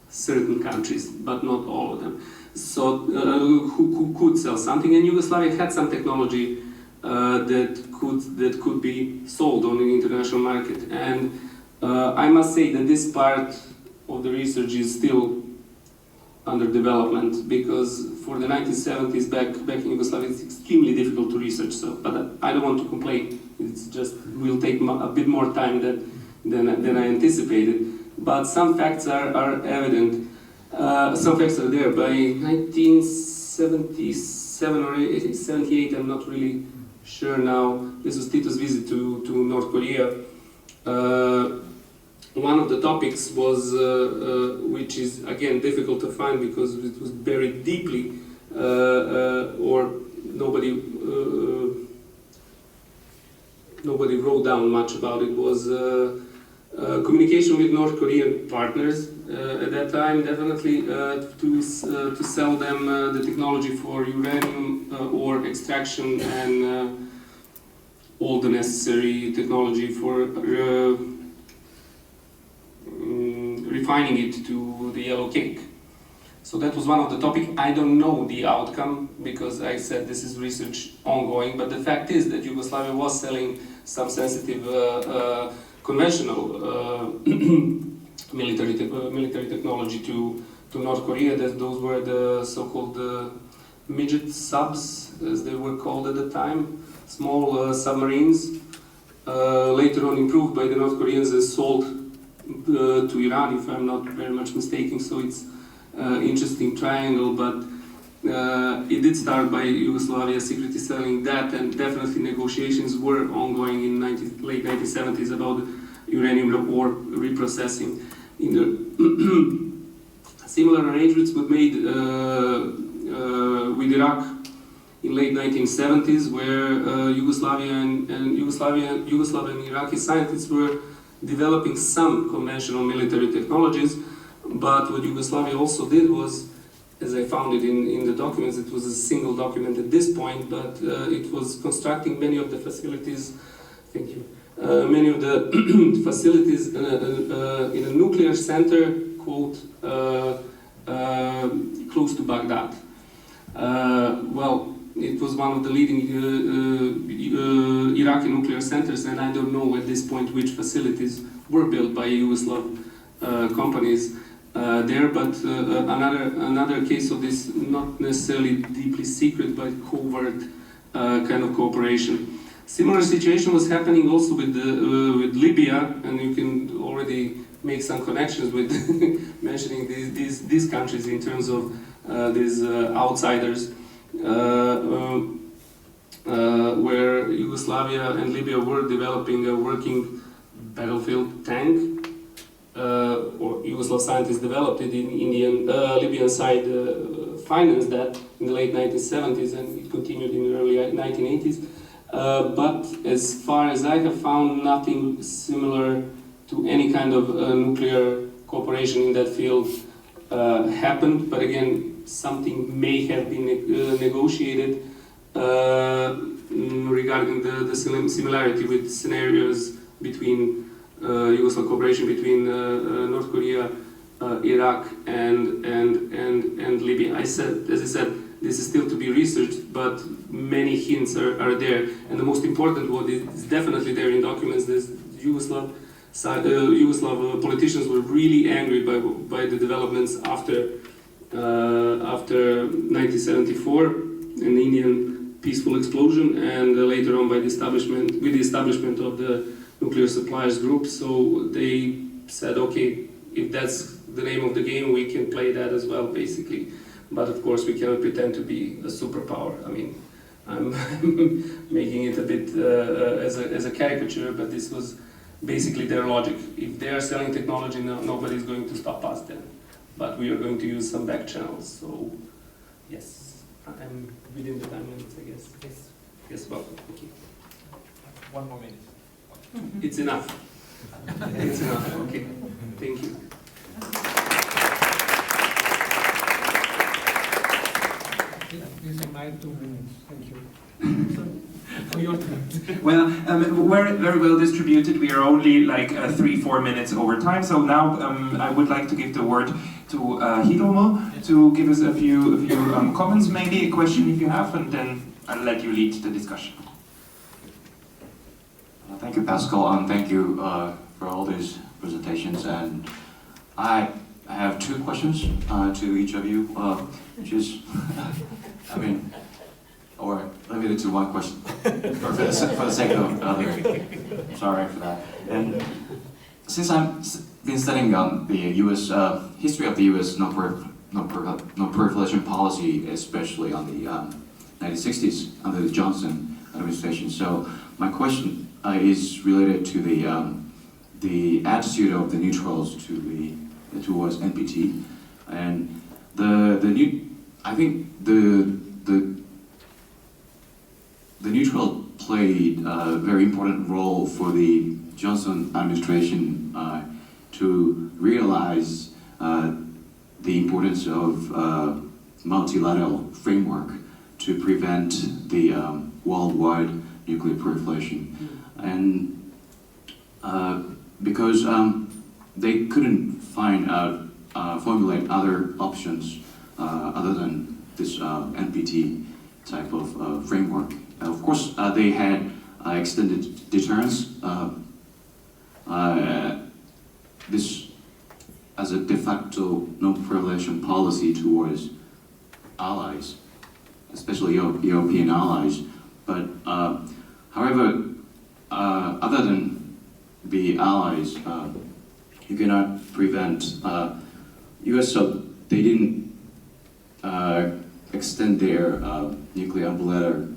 Speaker 4: certain countries, but not all of them. So who could sell something, and Yugoslavia had some technology that could be sold on the international market. And I must say that this part of the research is still under development, because for the 1970s back in Yugoslavia it's extremely difficult to research. So, but I don't want to complain. It's just will take a bit more time than I anticipated. But some facts are evident. Some facts are there. By 1977 or 78, I'm not really sure now. This was Tito's visit to North Korea. One of the topics was, which is again difficult to find because it was buried deeply, or nobody wrote down much about it, was communication with North Korean partners at that time, definitely to sell them the technology for uranium ore extraction and all the necessary technology for refining it to the yellow cake. So that was one of the topics. I don't know the outcome because I said this is research ongoing, but the fact is that Yugoslavia was selling some sensitive conventional military technology to North Korea. Those were the so-called midget subs, as they were called at the time, small submarines, later on improved by the North Koreans and sold to Iran, if I'm not very much mistaken. So it's interesting triangle, but it did start by Yugoslavia secretly selling that, and definitely negotiations were ongoing in late 1970s about uranium ore reprocessing. In the similar arrangements were made with Iraq in late 1970s, where Yugoslav and Iraqi scientists were developing some conventional military technologies. But what Yugoslavia also did was, as I found it in the documents, it was a single document at this point, but it was constructing many of the facilities, thank you, many of the facilities in a nuclear center, quote, close to Baghdad. Well, it was one of the leading Iraqi nuclear centers, and I don't know at this point which facilities were built by Yugoslav companies there, but another case of this, not necessarily deeply secret, but covert kind of cooperation. Similar situation was happening also with Libya, and you can already make some connections with mentioning these countries in terms of these outsiders, where Yugoslavia and Libya were developing a working battlefield tank, or Yugoslav scientists developed it in Libyan side, financed that in the late 1970s, and it continued in the early 1980s. But as far as I have found, nothing similar to any kind of nuclear cooperation in that field happened. But again, something may have been negotiated regarding the similarity with scenarios between Yugoslav cooperation between North Korea, Iraq, and Libya. As I said, this is still to be researched, but many hints are there. And the most important one is definitely there in documents. There's Yugoslav politicians were really angry by the developments after 1974, an Indian peaceful explosion, and later on by the establishment of the nuclear suppliers group. So they said, okay, if that's the name of the game, we can play that as well, basically. But of course, we cannot pretend to be a superpower. I mean, I'm making it a bit as a caricature, but this was basically their logic. If they are selling technology, nobody's going to stop us then. But we are going to use some back channels. So, yes, I'm within the time limits, I guess. Yes, welcome. Thank you.
Speaker 5: 1 more minute.
Speaker 4: It's enough. It's enough. Okay. Thank you.
Speaker 2: Using my 2 minutes. Thank you.
Speaker 1: Well, we're very well distributed. We are only like 3-4 minutes over time. So now I would like to give the word to Hiromo to give us a few comments, maybe a question if you have, and then I'll let you lead the discussion.
Speaker 6: Thank you, Pascal, and thank you for all these presentations. And I have 2 questions to each of you, which is, I mean, or limited to 1 question, for the sake of sorry for that. And since I've been studying the U.S. History of the U.S. non-proliferation policy, especially on the 1960s under the Johnson administration, so my question is related to the attitude of the neutrals towards NPT, and I think the neutral played a very important role for the Johnson administration to realize the importance of multilateral framework to prevent the worldwide nuclear proliferation. And because they couldn't formulate other options other than this NPT type of framework. Of course, they had extended deterrence. This as a de facto non-proliferation policy towards allies, especially European allies. But however, other than the allies, you cannot prevent US. So they didn't extend their nuclear umbrella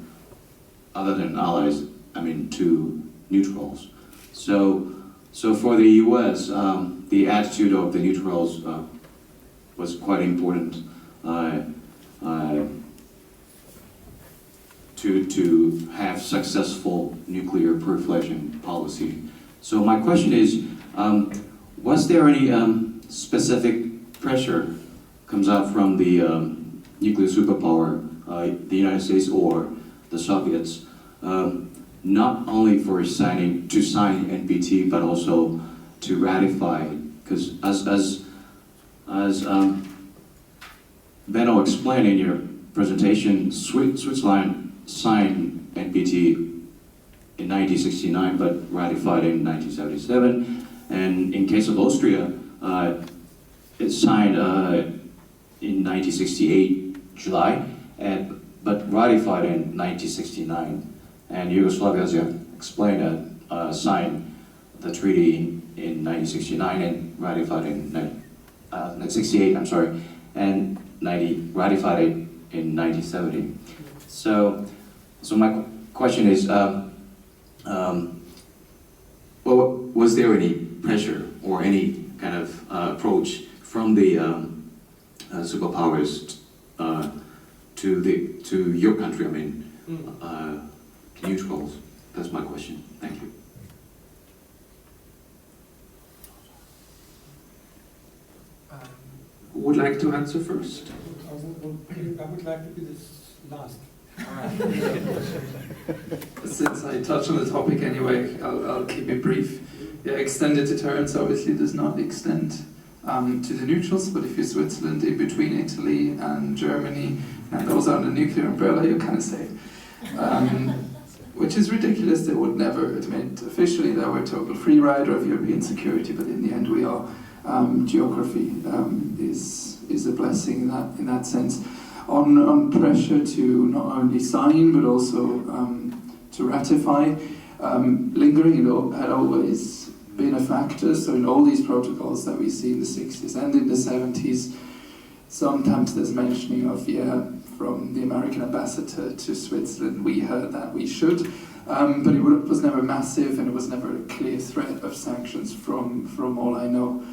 Speaker 6: other than allies, I mean, to neutrals. So for the US, the attitude of the neutrals was quite important to have successful nuclear proliferation policy. So my question is, was there any specific pressure comes out from the nuclear superpower, the United States or the Soviets, not only for sign NPT, but also to ratify? Because as Benno explained in your presentation, Switzerland signed NPT in 1969, but ratified in 1977. And in case of Austria, it signed in 1968 July, but ratified in 1969. And Yugoslavia, as you have explained, signed the treaty in 1969 and ratified in 1968. I'm sorry, and ratified it in 1970. So my question is, was there any pressure or any kind of approach from the superpowers to your country? I mean, neutrals. That's my question. Thank you.
Speaker 3: Who would like to answer first?
Speaker 2: I would like to be this last.
Speaker 3: Since I touched on the topic anyway, I'll keep it brief. Yeah, extended deterrence obviously does not extend to the neutrals, but if you're Switzerland, in between Italy and Germany, and those are on the nuclear umbrella, you're kind of safe. Which is ridiculous. They would never admit officially that we're a total free rider of European security, but in the end we are. Geography is a blessing in that sense. On pressure to not only sign but also to ratify, lingering had always been a factor. So in all these protocols that we see in the 60s and in the 70s, sometimes there's mentioning of, from the American ambassador to Switzerland, we heard that we should, but it was never massive, and it was never a clear threat of sanctions from all I know.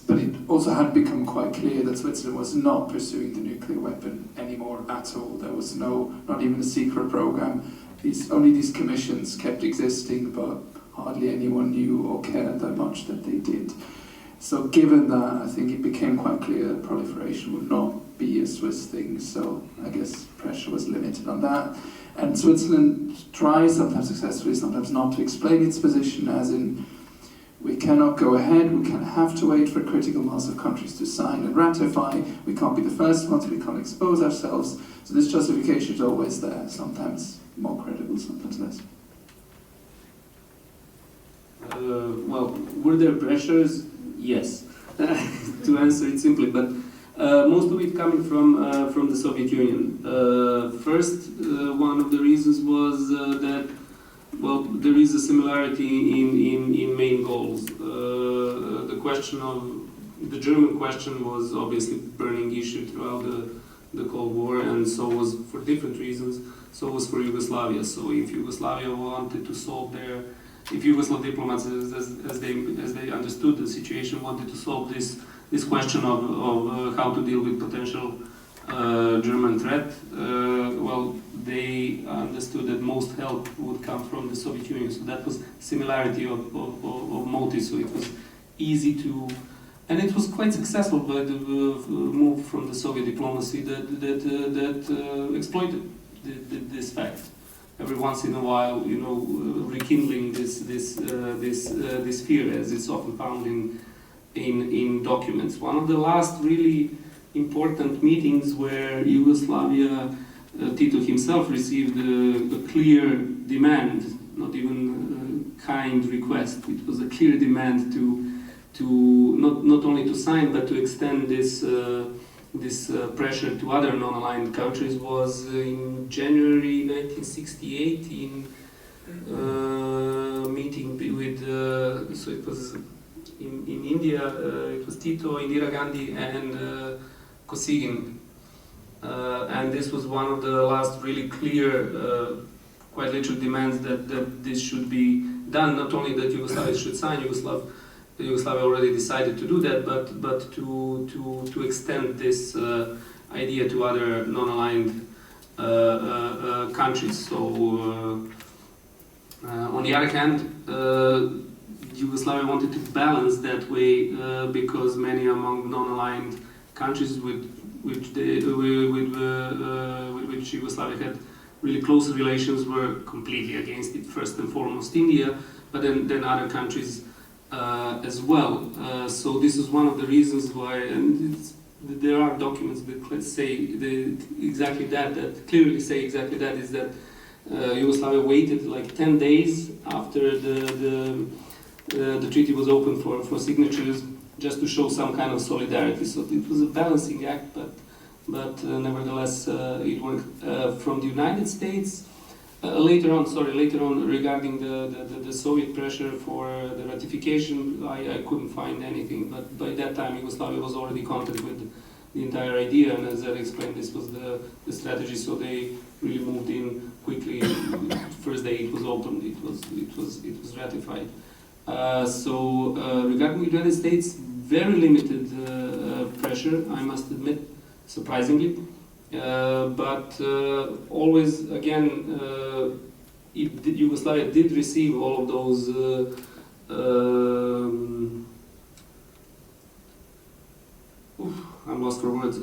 Speaker 3: But it also had become quite clear that Switzerland was not pursuing the nuclear weapon anymore at all. There was not even a secret program only these commissions kept existing, but hardly anyone knew or cared that much that they did. So given that, I think it became quite clear that proliferation would not be a Swiss thing, so I guess pressure was limited on that. And Switzerland tries, sometimes successfully, sometimes not, to explain its position as in, we cannot go ahead, we can have to wait for a critical mass of countries to sign and ratify, we can't be the first ones, we can't expose ourselves. So this justification is always there, sometimes more credible, sometimes less.
Speaker 4: Well, were there pressures? Yes, to answer it simply, but most of it coming from the Soviet Union. First, one of the reasons was that, well, there is a similarity in main goals. The question of the German question was obviously a burning issue throughout the Cold War, and so was, for different reasons, so was for Yugoslavia. So if Yugoslavia wanted to solve their, if Yugoslav diplomats, as they understood the situation, wanted to solve this question of how to deal with potential German threat, well, they understood that most help would come from the Soviet Union. So that was similarity of motives. So it was easy to, and it was quite successful by the move from the Soviet diplomacy that exploited this fact. Every once in a while, you know, rekindling this fear, as it's often found in documents. One of the last really important meetings where Yugoslavia, Tito himself received a clear demand, not even a kind request. It was a clear demand to not only to sign but to extend this pressure to other non-aligned countries. Was in January 1968 in meeting with so it was in India. It was Tito, Indira Gandhi, and Kosygin, and this was one of the last really clear, quite literal demands that this should be done. Not only that Yugoslavia should sign, Yugoslavia already decided to do that, but to extend this idea to other non-aligned countries. So on the other hand, Yugoslavia wanted to balance that way because many among non-aligned countries with which Yugoslavia had really close relations were completely against it. First and foremost India, but then other countries as well. So this is one of the reasons why, and there are documents that say exactly that clearly say exactly that, is that Yugoslavia waited like 10 days after the treaty was open for signatures, just to show some kind of solidarity. So it was a balancing act, but nevertheless it worked. From the United States, later on regarding the Soviet pressure for the ratification, I couldn't find anything. But by that time, Yugoslavia was already content with the entire idea, and as I explained, this was the strategy. So they really moved in quickly. First day it was opened, it was ratified. So regarding the United States, very limited pressure, I must admit, surprisingly. But always, again, Yugoslavia did receive all of those I'm lost for words.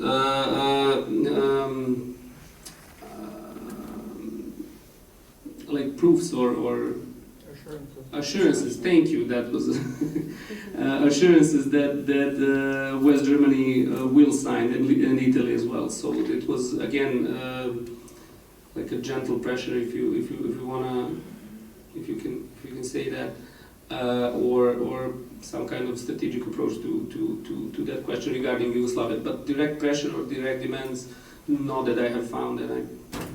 Speaker 4: Like proofs or assurances. Thank you. That was assurances that West Germany will sign, and Italy as well. So it was again like a gentle pressure, if you wanna, if you can say that, or some kind of strategic approach to that question regarding Yugoslavia. But direct pressure or direct demands, not that I have found, and I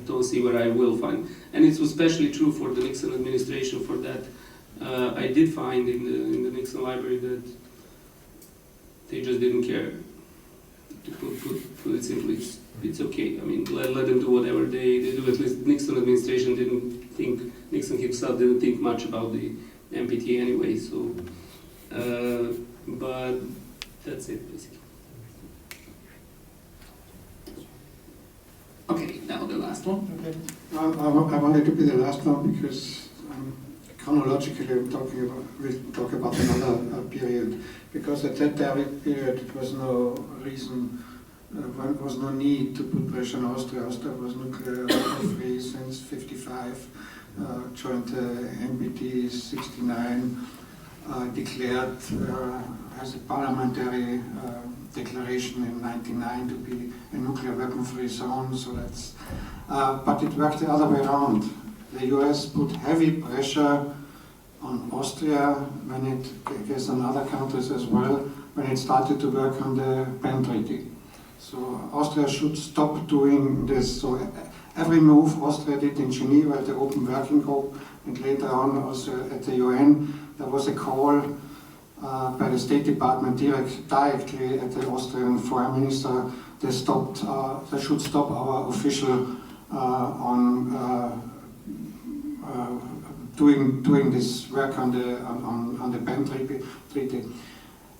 Speaker 4: don't see where I will find. And it was especially true for the Nixon administration. For that, I did find in the Nixon library that they just didn't care. To put it simply, it's okay. I mean, let them do whatever they do. At least Nixon administration didn't think, Nixon himself didn't think much about the NPT anyway. So, but that's it basically.
Speaker 3: Okay, now the last one.
Speaker 5: Okay.
Speaker 2: I wanted to be the last one because chronologically we'll talk about another period, because at that period it was no reason, there was no need to put pressure on Austria. Austria was nuclear free since 55, joined the NPT 69, declared as a parliamentary declaration in 99 to be a nuclear weapon-free zone. So that's, but it worked the other way around. The US put heavy pressure on Austria when it, I guess on other countries as well, when it started to work on the PEN Treaty. So Austria should stop doing this. So every move Austria did in Geneva at the Open Working Group, and later on also at the UN, there was a call by the State Department directly at the Austrian Foreign Minister. They stopped. They should stop our official on doing this work on the PEN Treaty.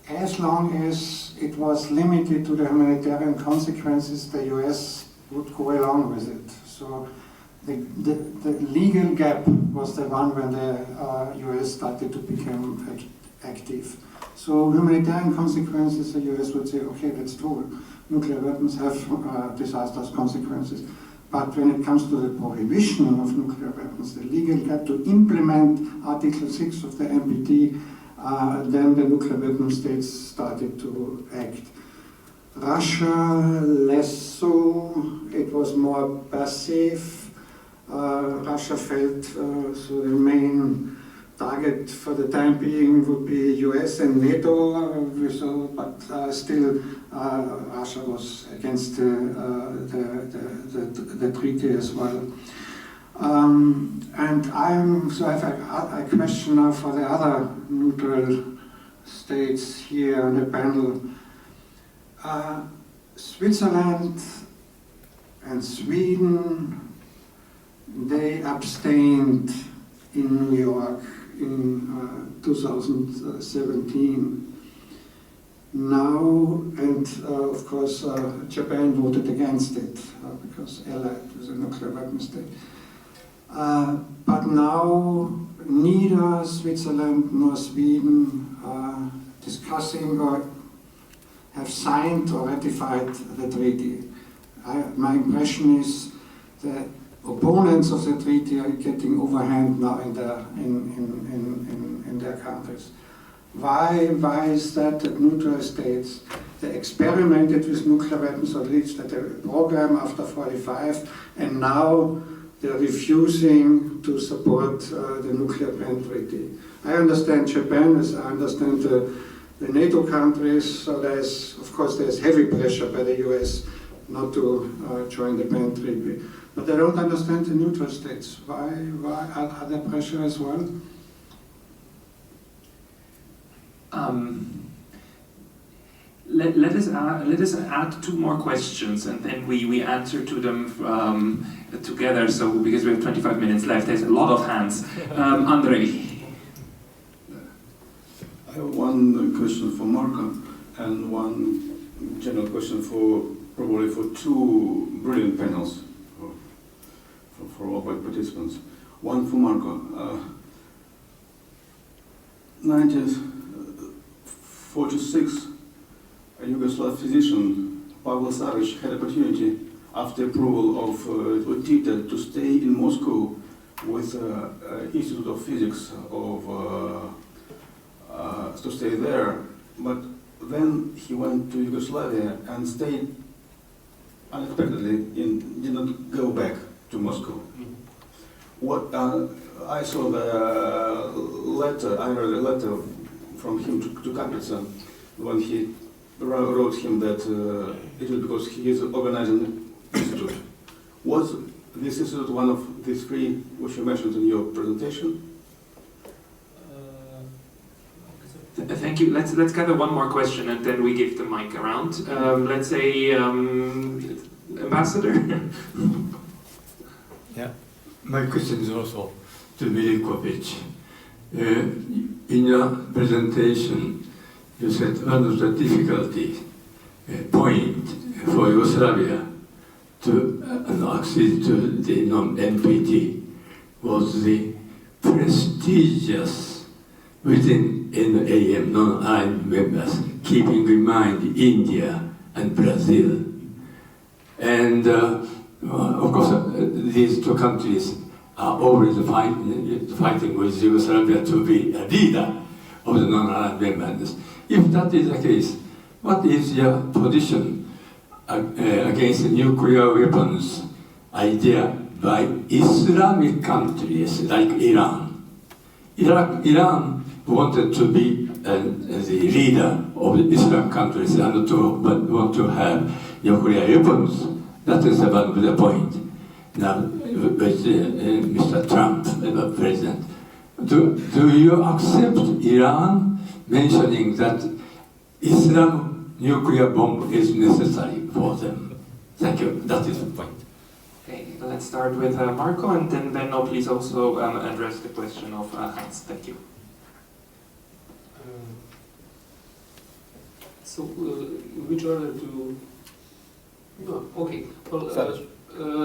Speaker 2: As long as it was limited to the humanitarian consequences, the US would go along with it. So the legal gap was the one when the US started to become active. So humanitarian consequences, the US would say, okay, that's true. Nuclear weapons have disastrous consequences. But when it comes to the prohibition of nuclear weapons, the legal gap to implement Article 6 of the NPT, then the nuclear weapon states started to act. Russia, less so. It was more passive. Russia felt so the main target for the time being would be US and NATO, but still Russia was against the treaty as well. And I have a question now for the other neutral states here on the panel. Switzerland and Sweden, they abstained in New York in 2017. Now, and of course, Japan voted against it because allied with a nuclear weapon state. But now, neither Switzerland nor Sweden are discussing or have signed or ratified the treaty. My impression is that opponents of the treaty are getting overhand now in their countries. Why is that neutral states, they experimented with nuclear weapons, or reached at a program after 45, and now they're refusing to support the nuclear PEN treaty? I understand Japan, as I understand the NATO countries, so of course there's heavy pressure by the US not to join the PEN treaty. But I don't understand the neutral states. Why are there pressure as well?
Speaker 1: Let us add two more questions, and then we answer to them together. So because we have 25 minutes left, there's a lot of hands. Andrei.
Speaker 5: I have one question for Marko and one general question probably for two brilliant panels for all participants. One for Marko. 1946, a Yugoslav physician, Pavel Savic, had opportunity after approval of TITA to stay in Moscow with Institute of Physics to stay there, but then he went to Yugoslavia and stayed unexpectedly and did not go back to Moscow. What I saw the letter, I read a letter from him to Kapica when he wrote him that it was because he is organizing an institute. Was this institute one of these three which you mentioned in your presentation?
Speaker 1: Thank you. Let's gather one more question and then we give the mic around. Let's say Ambassador.
Speaker 7: Yeah, my question is also to Miljkovic. In your presentation, you said one of the difficulty point for Yugoslavia to access to the non-NPT was the prestigious within NAM, non-aligned members, keeping in mind India and Brazil. And of course, these two countries are always fighting with Yugoslavia to be a leader of the non-aligned members. If that is the case, what is your position against nuclear weapons idea by Islamic countries like Iran? Iran wanted to be the leader of the Islam countries and want to have nuclear weapons. That is one of the point. Now, with Mr. Trump, the president, do you accept Iran mentioning that Islam nuclear bomb is necessary for them? Thank you. That is the point.
Speaker 1: Okay, let's start with Marko, and then Benno, please also address the question of Heinz. Thank you.
Speaker 4: So, which order to? No, okay. Well,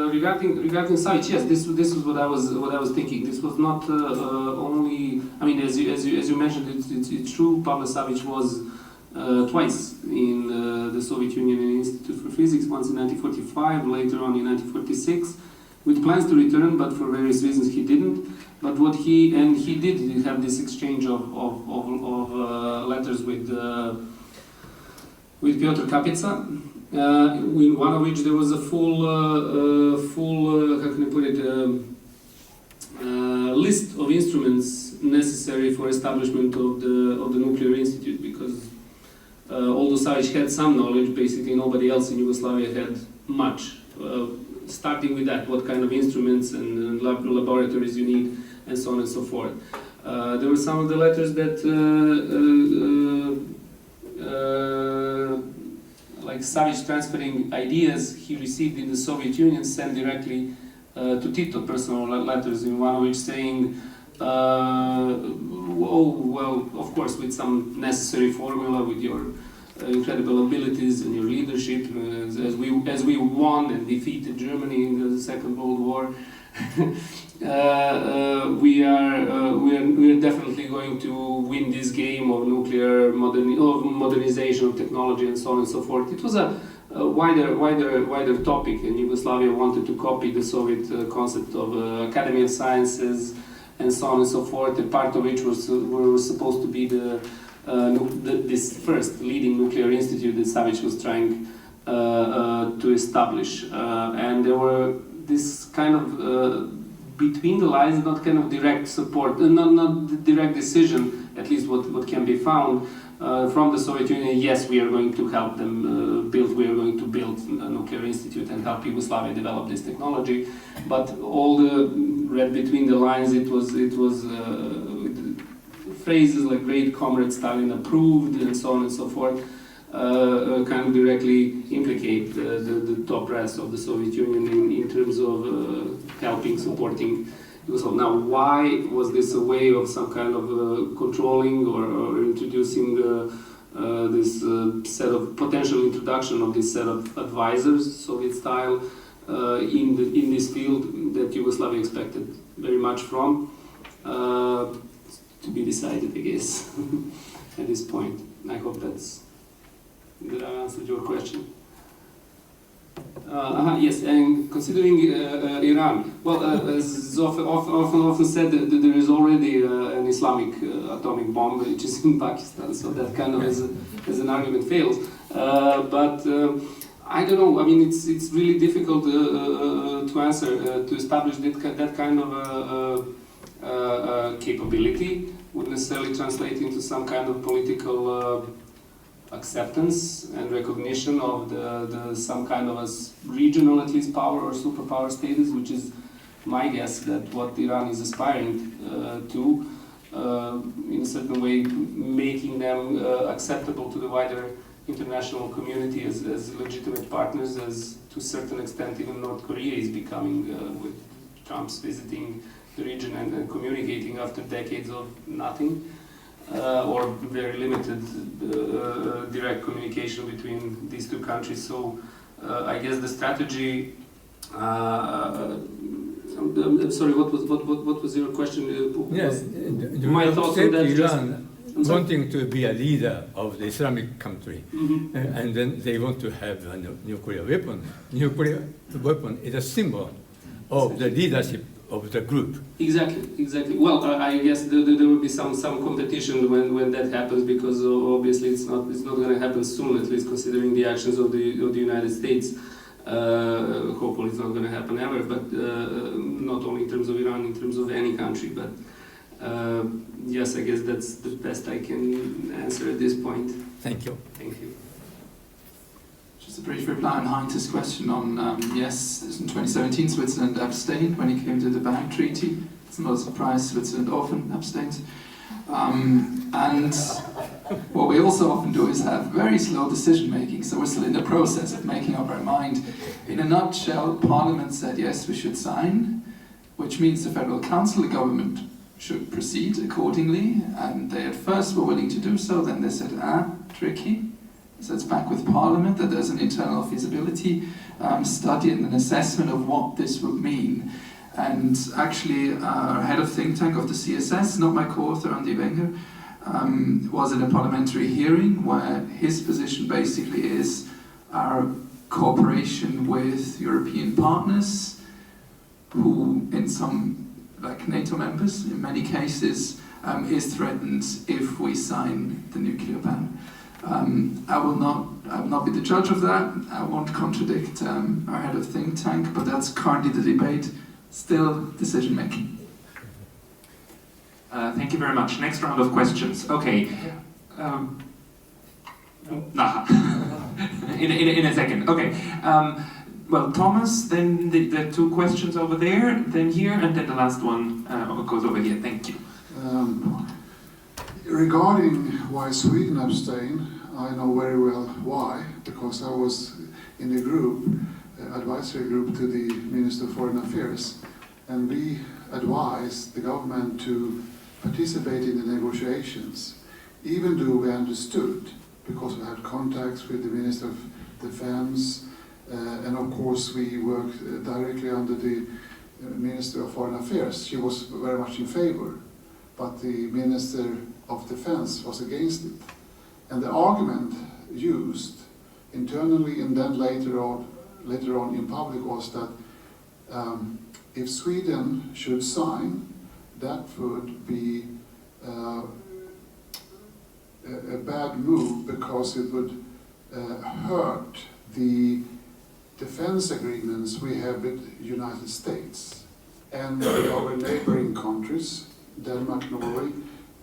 Speaker 4: regarding Savic, yes, this is what I was thinking. This was not only. I mean, as you mentioned, it's true. Pavle Savic was twice in the Soviet Union Institute for Physics, once in 1945, later on in 1946, with plans to return, but for various reasons he didn't. But what he did have this exchange of letters with Piotr Kapitsa, in one of which there was a full how can I put it, list of instruments necessary for establishment of the nuclear institute, because although Savic had some knowledge, basically nobody else in Yugoslavia had much. Starting with that, what kind of instruments and laboratories you need, and so on and so forth. There were some of the letters that like Savic transferring ideas he received in the Soviet Union, sent directly to Tito, personal letters, in one of which saying, oh, well, of course, with some necessary formula, with your incredible abilities and your leadership, as we won and defeated Germany in the Second World War, we are definitely going to win this game of nuclear modernization of technology and so on and so forth. It was a wider topic, and Yugoslavia wanted to copy the Soviet concept of Academy of Sciences and so on and so forth, and part of which were supposed to be this first leading nuclear institute that Savic was trying to establish. And there were this kind of between the lines, not kind of direct support, not direct decision, at least what can be found from the Soviet Union. Yes, we are going to help them we are going to build a nuclear institute and help Yugoslavia develop this technology. But all the read between the lines, it was phrases like "Great Comrade Stalin approved" and so on and so forth, kind of directly implicate the top brass of the Soviet Union in terms of helping, supporting Yugoslavia. Now, why was this a way of some kind of controlling or introducing this set of potential introduction of this set of advisors, Soviet style, in this field that Yugoslavia expected very much from? To be decided, I guess, at this point. I hope that I answered your question. Yes, and considering Iran, well, as often said, there is already an Islamic atomic bomb which is in Pakistan, so that kind of as an argument fails. But I don't know. I mean, it's really difficult to answer. To establish that kind of capability would necessarily translate into some kind of political acceptance and recognition of some kind of a regional, at least, power or superpower status, which is my guess that what Iran is aspiring to, in a certain way, making them acceptable to the wider international community as legitimate partners, as to a certain extent even North Korea is becoming, with Trump's visiting the region and communicating after decades of nothing. Or very limited direct communication between these two countries. So I guess the strategy I'm sorry, what was your question?
Speaker 8: Yes,
Speaker 4: My thoughts on that.
Speaker 8: Iran wanting to be a leader of the Islamic country, and then they want to have a nuclear weapon. Nuclear weapon is a symbol of the leadership of the group.
Speaker 4: Exactly. Well, I guess there will be some competition when that happens, because obviously it's not going to happen soon, at least considering the actions of the United States. Hopefully it's not going to happen ever, but not only in terms of Iran, in terms of any country. But yes, I guess that's the best I can answer at this point.
Speaker 8: Thank you.
Speaker 4: Thank you.
Speaker 3: Just a brief reply on Heinz's question on, yes, in 2017 Switzerland abstained when it came to the ban treaty. It's not a surprise, Switzerland often abstains. And what we also often do is have very slow decision making, so we're still in the process of making up our mind. In a nutshell, Parliament said yes, we should sign, which means the Federal Council, the government, should proceed accordingly, and they at first were willing to do so, then they said, tricky. So it's back with Parliament that there's an internal feasibility study and an assessment of what this would mean. And actually, our head of think tank of the CSS, not my co-author, Andy Wenger, was in a parliamentary hearing where his position basically is our cooperation with European partners who, in some, like NATO members, in many cases, is threatened if we sign the nuclear ban. I will not be the judge of that. I won't contradict our head of think tank, but that's currently the debate. Still decision making.
Speaker 9: Thank you very much. Next round of questions. Okay. In a second. Okay. Well, Thomas, then the two questions over there, then here, and then the last one goes over here. Thank you.
Speaker 10: Regarding why Sweden abstained, I know very well why, because I was in the group, advisory group to the Minister of Foreign Affairs, and we advised the government to participate in the negotiations, even though we understood, because we had contacts with the Minister of Defense, and of course we worked directly under the Minister of Foreign Affairs. She was very much in favor, but the Minister of Defense was against it. And the argument used internally and then later on in public was that if Sweden should sign, that would be a bad move because it would hurt the defense agreements we have with United States and with our neighboring countries, Denmark, Norway,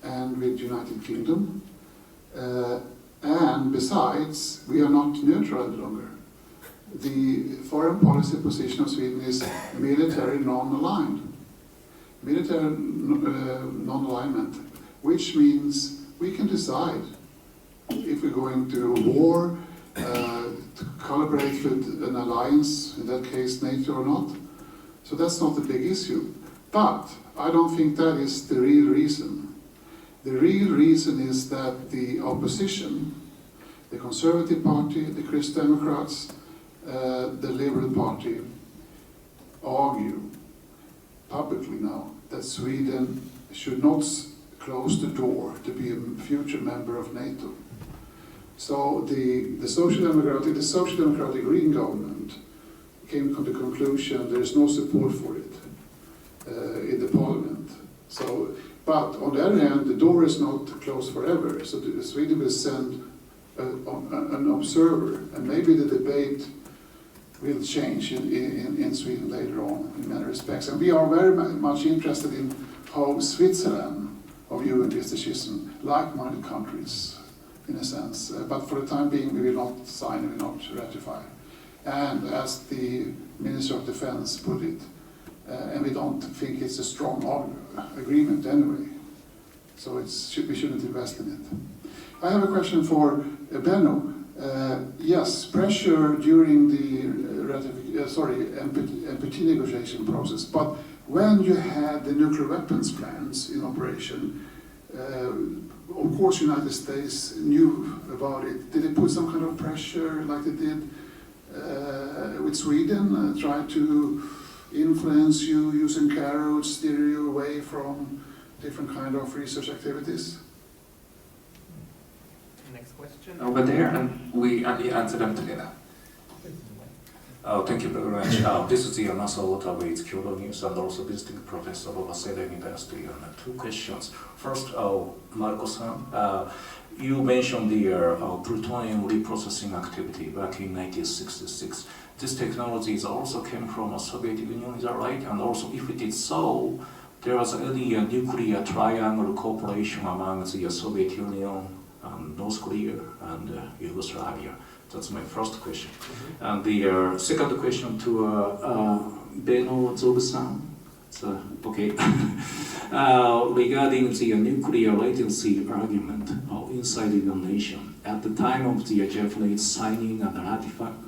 Speaker 10: and with United Kingdom. And besides, we are not neutral any longer. The foreign policy position of Sweden is military non-aligned. Military non-alignment, which means we can decide if we're going to war, to collaborate with an alliance, in that case NATO or not. So that's not a big issue. But I don't think that is the real reason. The real reason is that the opposition, the Conservative Party, the Christian Democrats, the Liberal Party, argue publicly now that Sweden should not close the door to be a future member of NATO. So the Social Democratic Green government came to the conclusion there is no support for it in the parliament. So, but on the other hand, the door is not closed forever. So Sweden will send an observer, and maybe the debate will change in Sweden later on in many respects. And we are very much interested in how Switzerland are viewing this decision, like-minded countries, in a sense. But for the time being, we will not sign and will not ratify. And as the Minister of Defense put it, and we don't think it's a strong agreement anyway. So we shouldn't invest in it. I have a question for Benno. Yes, pressure during the NPT negotiation process, but when you had the nuclear weapons plans in operation, of course United States knew about it. Did they put some kind of pressure like they did with Sweden, try to influence you using carrots, steer you away from different kind of research activities?
Speaker 9: Next question over there, and we answer them together.
Speaker 11: Thank you very much. This is the NASA Waterways Kyoto News and also visiting professor of Waseda University. Two questions. First, Marko-san, you mentioned the plutonium reprocessing activity back in 1966. This technology also came from the Soviet Union, is that right? And also, if it is so, there was any nuclear triangle cooperation among the Soviet Union, North Korea, and Yugoslavia. That's my first question. And the second question to Benno Zogg-san. So, okay. Regarding the nuclear latency argument inside the nation, at the time of the Japanese signing and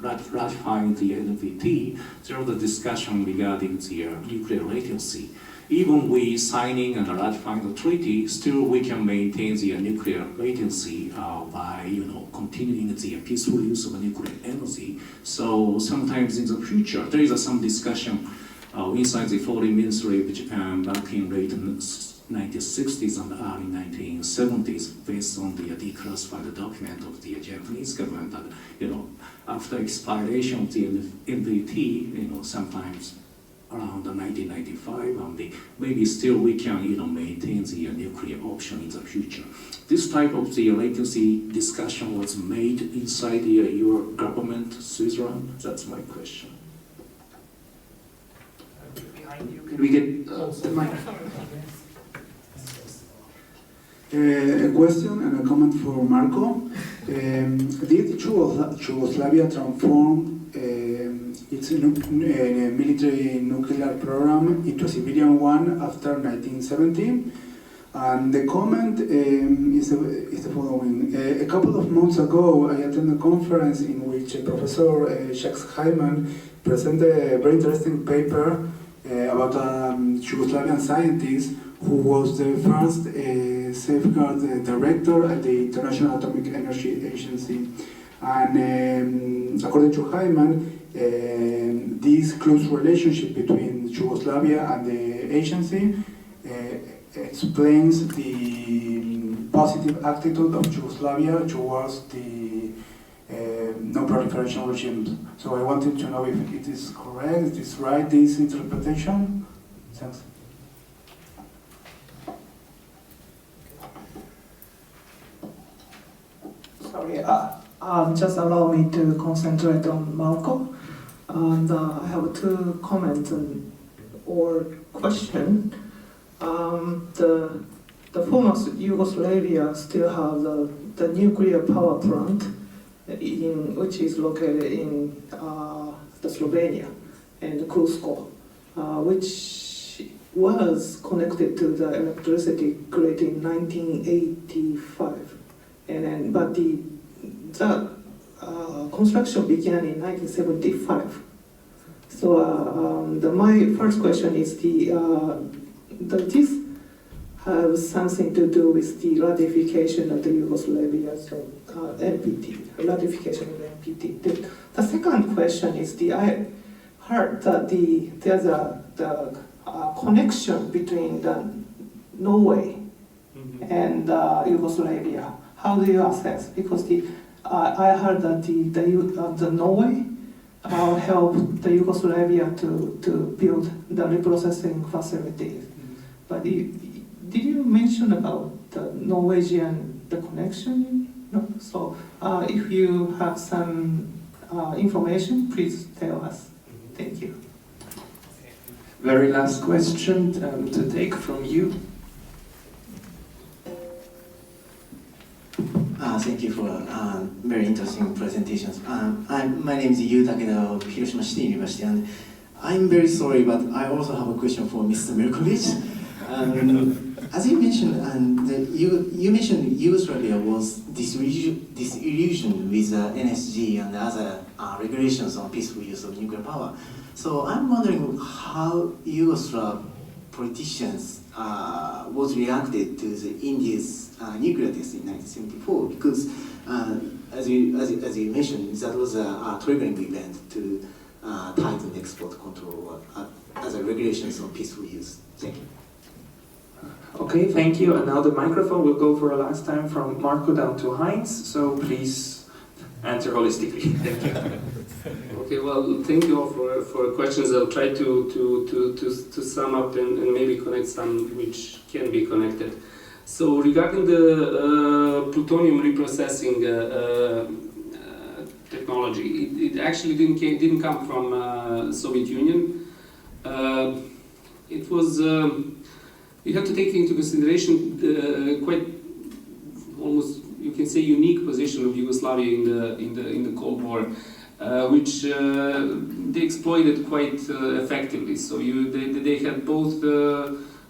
Speaker 11: ratifying the NPT, there was a discussion regarding the nuclear latency. Even we signing and ratifying the treaty, still we can maintain the nuclear latency by continuing the peaceful use of nuclear energy. So sometimes in the future, there is some discussion inside the foreign ministry of Japan back in late 1960s and early 1970s, based on the declassified document of the Japanese government that after expiration of the NPT, sometimes around 1995, and maybe still we can maintain the nuclear option in the future. This type of the latency discussion was made inside your government, Switzerland. That's my question.
Speaker 9: Behind you, can we get the microphone?
Speaker 12: A question and a comment for Marko. Did Yugoslavia transform its military nuclear program into a civilian one after 1970? And the comment is the following. A couple of months ago, I attended a conference in which Professor Jacques Hyman presented a very interesting paper about a Yugoslavian scientist who was the first safeguard director at the International Atomic Energy Agency. And according to Hyman, this close relationship between Yugoslavia and the agency explains the positive attitude of Yugoslavia towards the non-proliferation regime. So I wanted to know if it is correct, it is right, this interpretation? Thanks.
Speaker 13: Sorry, just allow me to concentrate on Marko. And I have two comments or question. The former Yugoslavia still has the nuclear power plant, which is located in the Slovenia and Cusco, which was connected to the electricity grid in 1985. But the construction began in 1975. So my first question is does this have something to do with the ratification of the Yugoslavia's NPT, ratification of the NPT? The second question is I heard that there's a connection between Norway and Yugoslavia. How do you assess? Because I heard that the Norway helped the Yugoslavia to build the reprocessing facilities. But did you mention about the Norwegian connection? No. So if you have some information, please tell us. Thank you.
Speaker 9: Very last question to take from you.
Speaker 14: Thank you for very interesting presentations. My name is Yu Takeda of Hiroshima City University, and I'm very sorry, but I also have a question for Mr. Miljkovic. As you mentioned, you mentioned Yugoslavia was disillusioned with NSG and other regulations on peaceful use of nuclear power. So I'm wondering how Yugoslav politicians was reacted to the India's nuclear test in 1974 because, as you mentioned, that was a triggering event to tighten export control as a regulations on peaceful use. Thank you.
Speaker 9: Okay, thank you. And now the microphone will go for a last time from Marko down to Heinz. So please answer holistically. Thank you.
Speaker 4: Okay, well, thank you all for questions. I'll try to sum up and maybe connect some which can be connected. So regarding the plutonium reprocessing technology, it actually didn't come from Soviet Union. It was you have to take into consideration the quite almost, you can say, unique position of Yugoslavia in the Cold War, which they exploited quite effectively. So they had both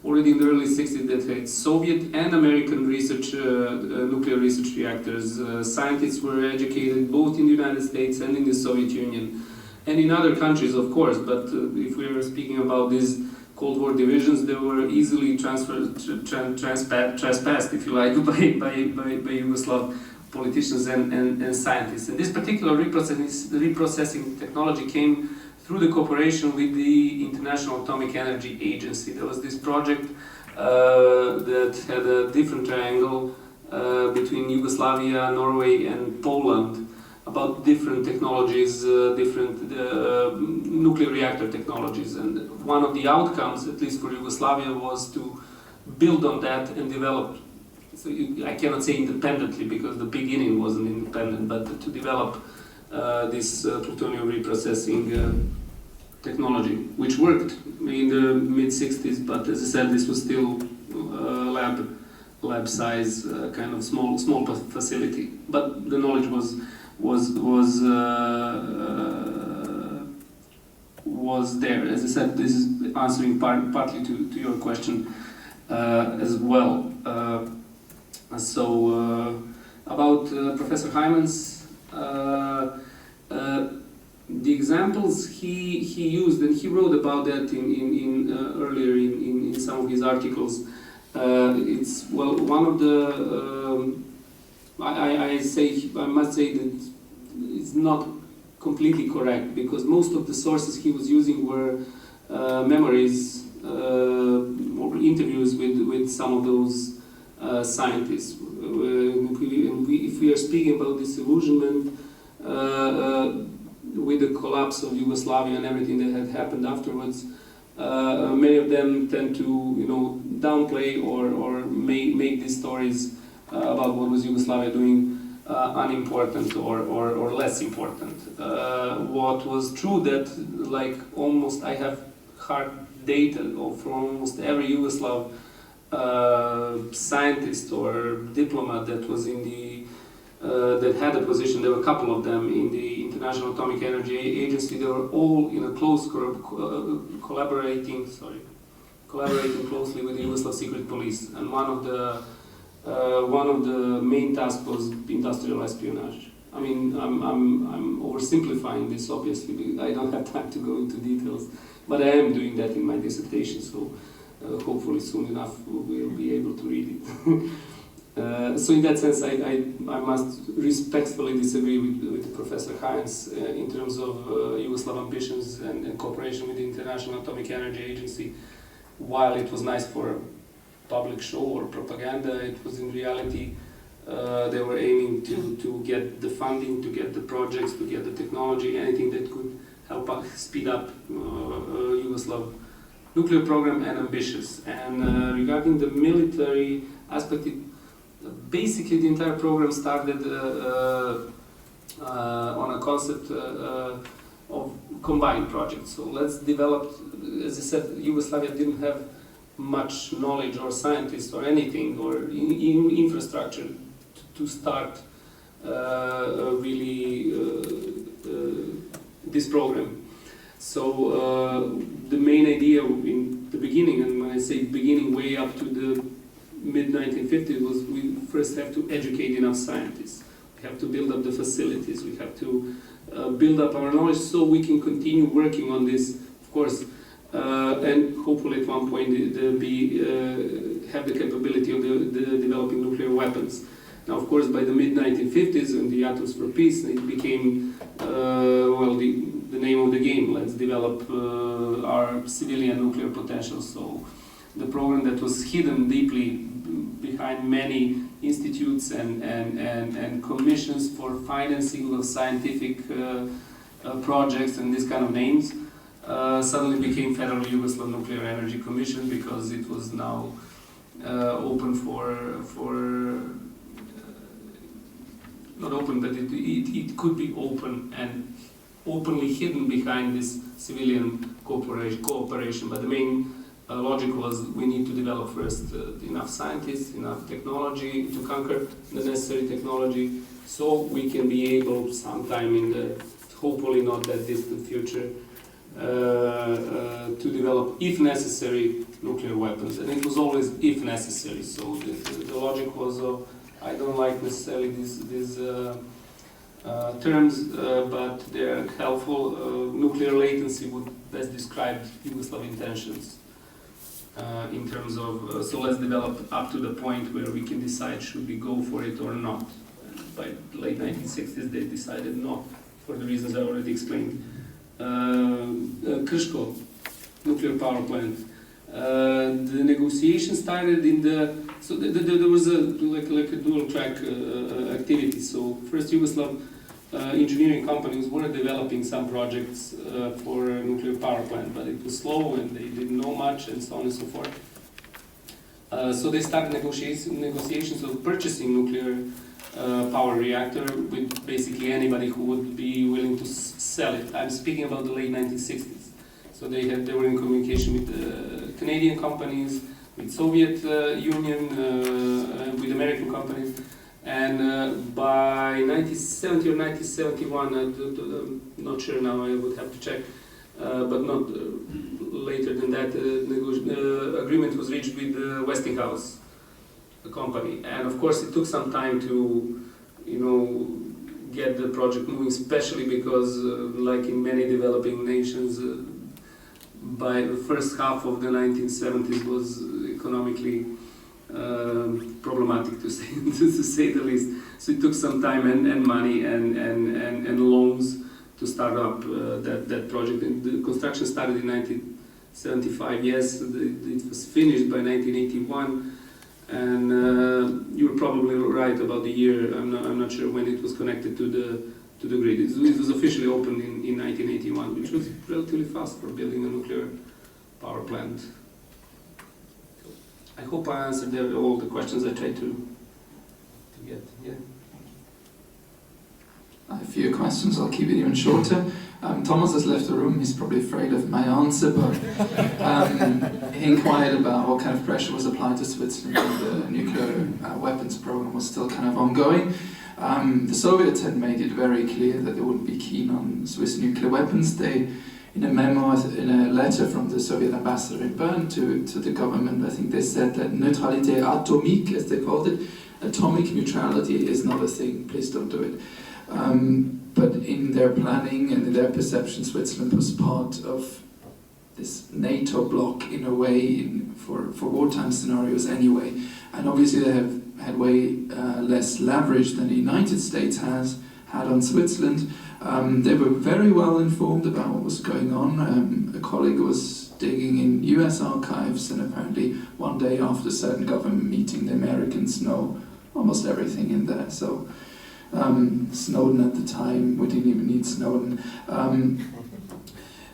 Speaker 4: already in the early 60s that had Soviet and American research, nuclear research reactors. Scientists were educated both in the United States and in the Soviet Union, and in other countries, of course. But if we are speaking about these Cold War divisions, they were easily trespassed, if you like, by Yugoslav politicians and scientists. And this particular reprocessing technology came through the cooperation with the International Atomic Energy Agency. There was this project that had a different triangle between Yugoslavia, Norway, and Poland about different technologies, different nuclear reactor technologies. And one of the outcomes, at least for Yugoslavia, was to build on that and develop. So I cannot say independently because the beginning wasn't independent, but to develop this plutonium reprocessing technology, which worked in the mid-60s, but as I said, this was still lab size, kind of small facility. But the knowledge was there. As I said, this is answering partly to your question as well. About Professor Heinz, the examples he used, and he wrote about that in earlier in some of his articles. It's one of the I must say that it's not completely correct, because most of the sources he was using were memories or interviews with some of those scientists. If we are speaking about disillusionment with the collapse of Yugoslavia and everything that had happened afterwards, many of them tend to downplay or make these stories about what was Yugoslavia doing unimportant or less important. What was true that, like, almost I have hard data from almost every Yugoslav scientist or diplomat that was in the that had a position. There were a couple of them in the International Atomic Energy Agency. They were all in a close collaborating closely with the Yugoslav secret police, and one of the main tasks was industrial espionage. I mean, I'm oversimplifying this, obviously, because I don't have time to go into details, but I am doing that in my dissertation, so hopefully soon enough we'll be able to read it. So in that sense, I must respectfully disagree with Professor Heinz in terms of Yugoslav ambitions and cooperation with the International Atomic Energy Agency. While it was nice for public show or propaganda, it was in reality they were aiming to get the funding, to get the projects, to get the technology, anything that could help us speed up Yugoslav nuclear program and ambitious. And regarding the military aspect, basically the entire program started on a concept of combined projects. So let's develop, as I said, Yugoslavia didn't have much knowledge or scientists or anything or infrastructure to start really this program. So the main idea in the beginning, and when I say beginning, way up to the mid-1950s, was we first have to educate enough scientists. We have to build up the facilities. We have to build up our knowledge so we can continue working on this. Of course, and hopefully at one point have the capability of the developing nuclear weapons. Now, of course, by the mid-1950s and the Atoms for Peace, it became the name of the game. Let's develop our civilian nuclear potential. So the program that was hidden deeply behind many institutes and commissions for financing of scientific projects and these kind of names suddenly became Federal Yugoslav Nuclear Energy Commission, because it was now open not open, but it could be open and openly hidden behind this civilian cooperation. But the main logic was we need to develop first enough scientists, enough technology to conquer the necessary technology, so we can be able sometime in the hopefully not that distant future to develop, if necessary, nuclear weapons. And it was always if necessary. So the logic was I don't like necessarily these terms, but they're helpful. Nuclear latency would best describe Yugoslav intentions in terms of, so let's develop up to the point where we can decide should we go for it or not. By the late 1960s, they decided not, for the reasons I already explained. Krško, nuclear power plant. The negotiation started in so there was like a dual track activity. So first Yugoslav engineering companies were developing some projects for a nuclear power plant, but it was slow and they didn't know much and so on and so forth. So they started negotiations of purchasing nuclear power reactor with basically anybody who would be willing to sell it. I'm speaking about the late 1960s. So they were in communication with Canadian companies, with Soviet Union, with American companies, and by 1970 or 1971, I'm not sure now, I would have to check, but not later than that, agreement was reached with Westinghouse, the company. And of course it took some time to, get the project moving, especially because, like in many developing nations, by the first half of the 1970s was economically problematic to say the least. So it took some time and money and loans to start up that project. And the construction started in 1975. Yes, it was finished by 1981. And you're probably right about the year. I'm not sure when it was connected to the grid. It was officially opened in 1981, which was relatively fast for building a nuclear power plant. I hope I answered all the questions I tried to get. Yeah.
Speaker 3: I have a few questions. I'll keep it even shorter. Thomas has left the room. He's probably afraid of my answer, but he inquired about what kind of pressure was applied to Switzerland when the nuclear weapons program was still kind of ongoing. The Soviets had made it very clear that they wouldn't be keen on Swiss nuclear weapons. They, in a memo, in a letter from the Soviet ambassador in Bern to the government, I think they said that Neutrality atomique, as they called it, atomic neutrality is not a thing, please don't do it. But in their planning and in their perception, Switzerland was part of this NATO bloc in a way for wartime scenarios anyway. And obviously they have had way less leverage than the United States had on Switzerland. They were very well informed about what was going on. A colleague was digging in US archives, and apparently one day after a certain government meeting, the Americans know almost everything in there. So Snowden at the time, we didn't even need Snowden.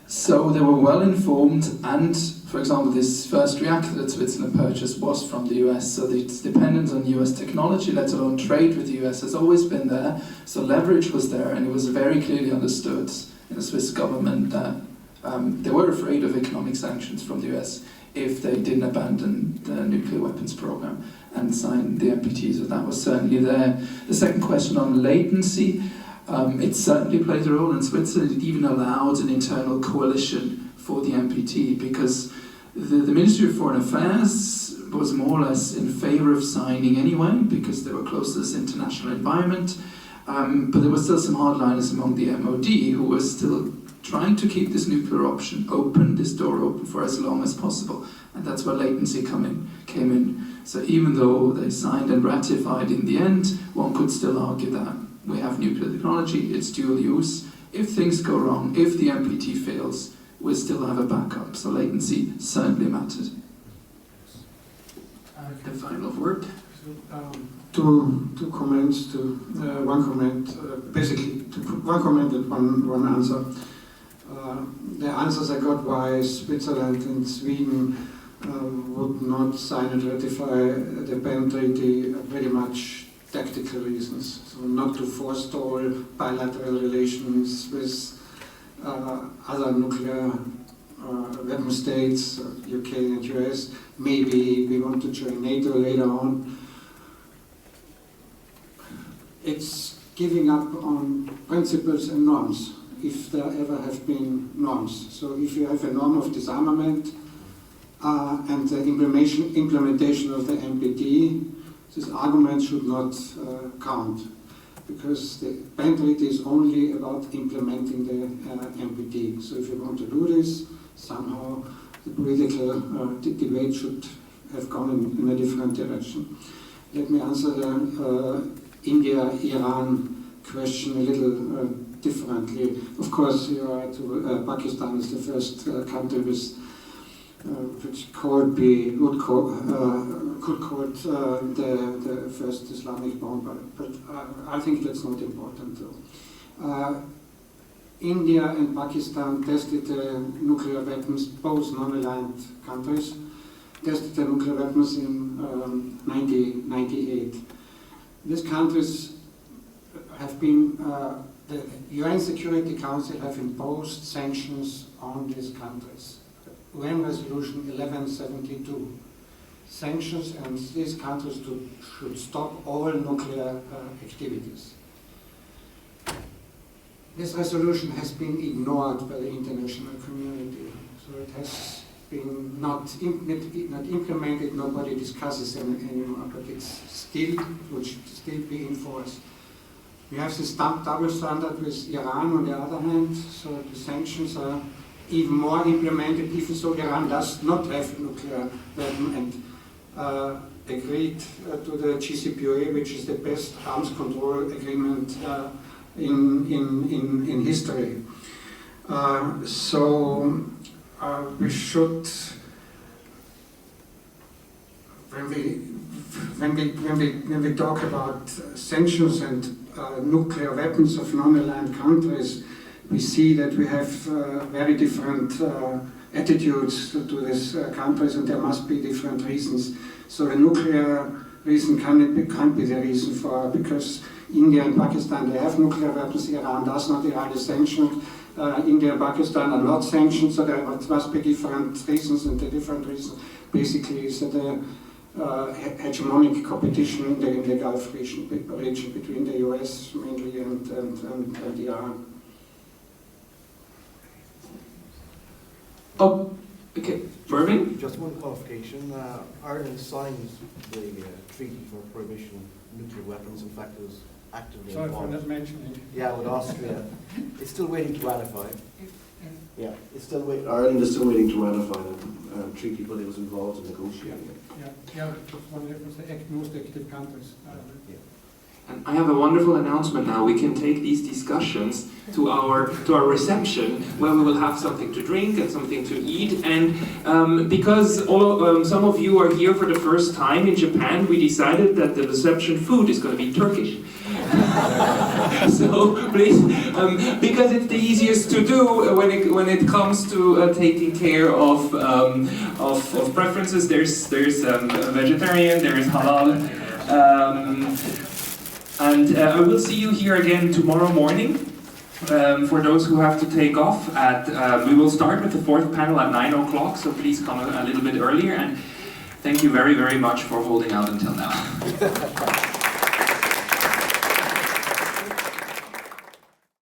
Speaker 3: So they were well informed, and for example, this first reactor that Switzerland purchased was from the US, so its dependence on US technology, let alone trade with the US, has always been there. So leverage was there, and it was very clearly understood in the Swiss government that they were afraid of economic sanctions from the US if they didn't abandon the nuclear weapons program and sign the NPT, so that was certainly there. The second question on latency, it certainly played a role in Switzerland. It even allowed an internal coalition for the NPT, because the Ministry of Foreign Affairs was more or less in favor of signing anyway, because they were close to this international environment. But there were still some hardliners among the MOD who were still trying to keep this nuclear option open, this door open for as long as possible. And that's where latency came in. So even though they signed and ratified in the end, one could still argue that we have nuclear technology, it's dual use. If things go wrong, if the NPT fails, we still have a backup. So latency certainly mattered. The final word.
Speaker 2: Two comments. One comment, basically one comment and one answer. The answers I got why Switzerland and Sweden would not sign and ratify the PEN Treaty are very much tactical reasons. So not to forestall bilateral relations with other nuclear weapon states, UK and US. Maybe we want to join NATO later on. It's giving up on principles and norms, if there ever have been norms. So if you have a norm of disarmament and the implementation of the NPT, this argument should not count, because the PEN Treaty is only about implementing the NPT. So if you want to do this, somehow the political debate should have gone in a different direction. Let me answer the India-Iran question a little differently. Of course, you are right, Pakistan is the first country with, which could call the first Islamic bomb, but I think that's not important though. India and Pakistan tested nuclear weapons, both non-aligned countries, tested the nuclear weapons in 1998. These countries have been, the UN Security Council have imposed sanctions on these countries. UN Resolution 1172. Sanctions, and these countries should stop all nuclear activities. This resolution has been ignored by the international community, so it has been not implemented, nobody discusses it anymore, but it would still be enforced. We have this double standard with Iran on the other hand, so the sanctions are even more implemented, even so Iran does not have a nuclear weapon and agreed to the GCPOA, which is the best arms control agreement in history. We should, when we talk about sanctions and nuclear weapons of non-aligned countries, we see that we have very different attitudes to these countries, and there must be different reasons. So the nuclear reason can't be the reason for, because India and Pakistan, they have nuclear weapons, Iran does not, Iran is sanctioned, India and Pakistan are not sanctioned, so there must be different reasons, and the different reason basically is that hegemonic competition in the Gulf region between the US mainly and Iran.
Speaker 1: Oh, okay. Mervyn?
Speaker 15: Just one qualification. Ireland signed the Treaty for Prohibition of Nuclear Weapons. In fact, it was actively involved.
Speaker 2: Sorry for not mentioning.
Speaker 15: Yeah, with Austria. It's still waiting to ratify. Yeah, it's still waiting.
Speaker 16: Ireland is still waiting to ratify the treaty, but it was involved in negotiating it.
Speaker 2: Yeah, it was one of the most active countries.
Speaker 15: Yeah.
Speaker 9: And I have a wonderful announcement now. We can take these discussions to our reception, where we will have something to drink and something to eat. And because some of you are here for the first time in Japan, we decided that the reception food is going to be Turkish. So please, because it's the easiest to do when it comes to taking care of preferences. There's vegetarian, there is halal. And I will see you here again tomorrow morning. For those who have to take off, we will start with the fourth panel at 9 o'clock, so please come a little bit earlier. And thank you very, very much for holding out until now.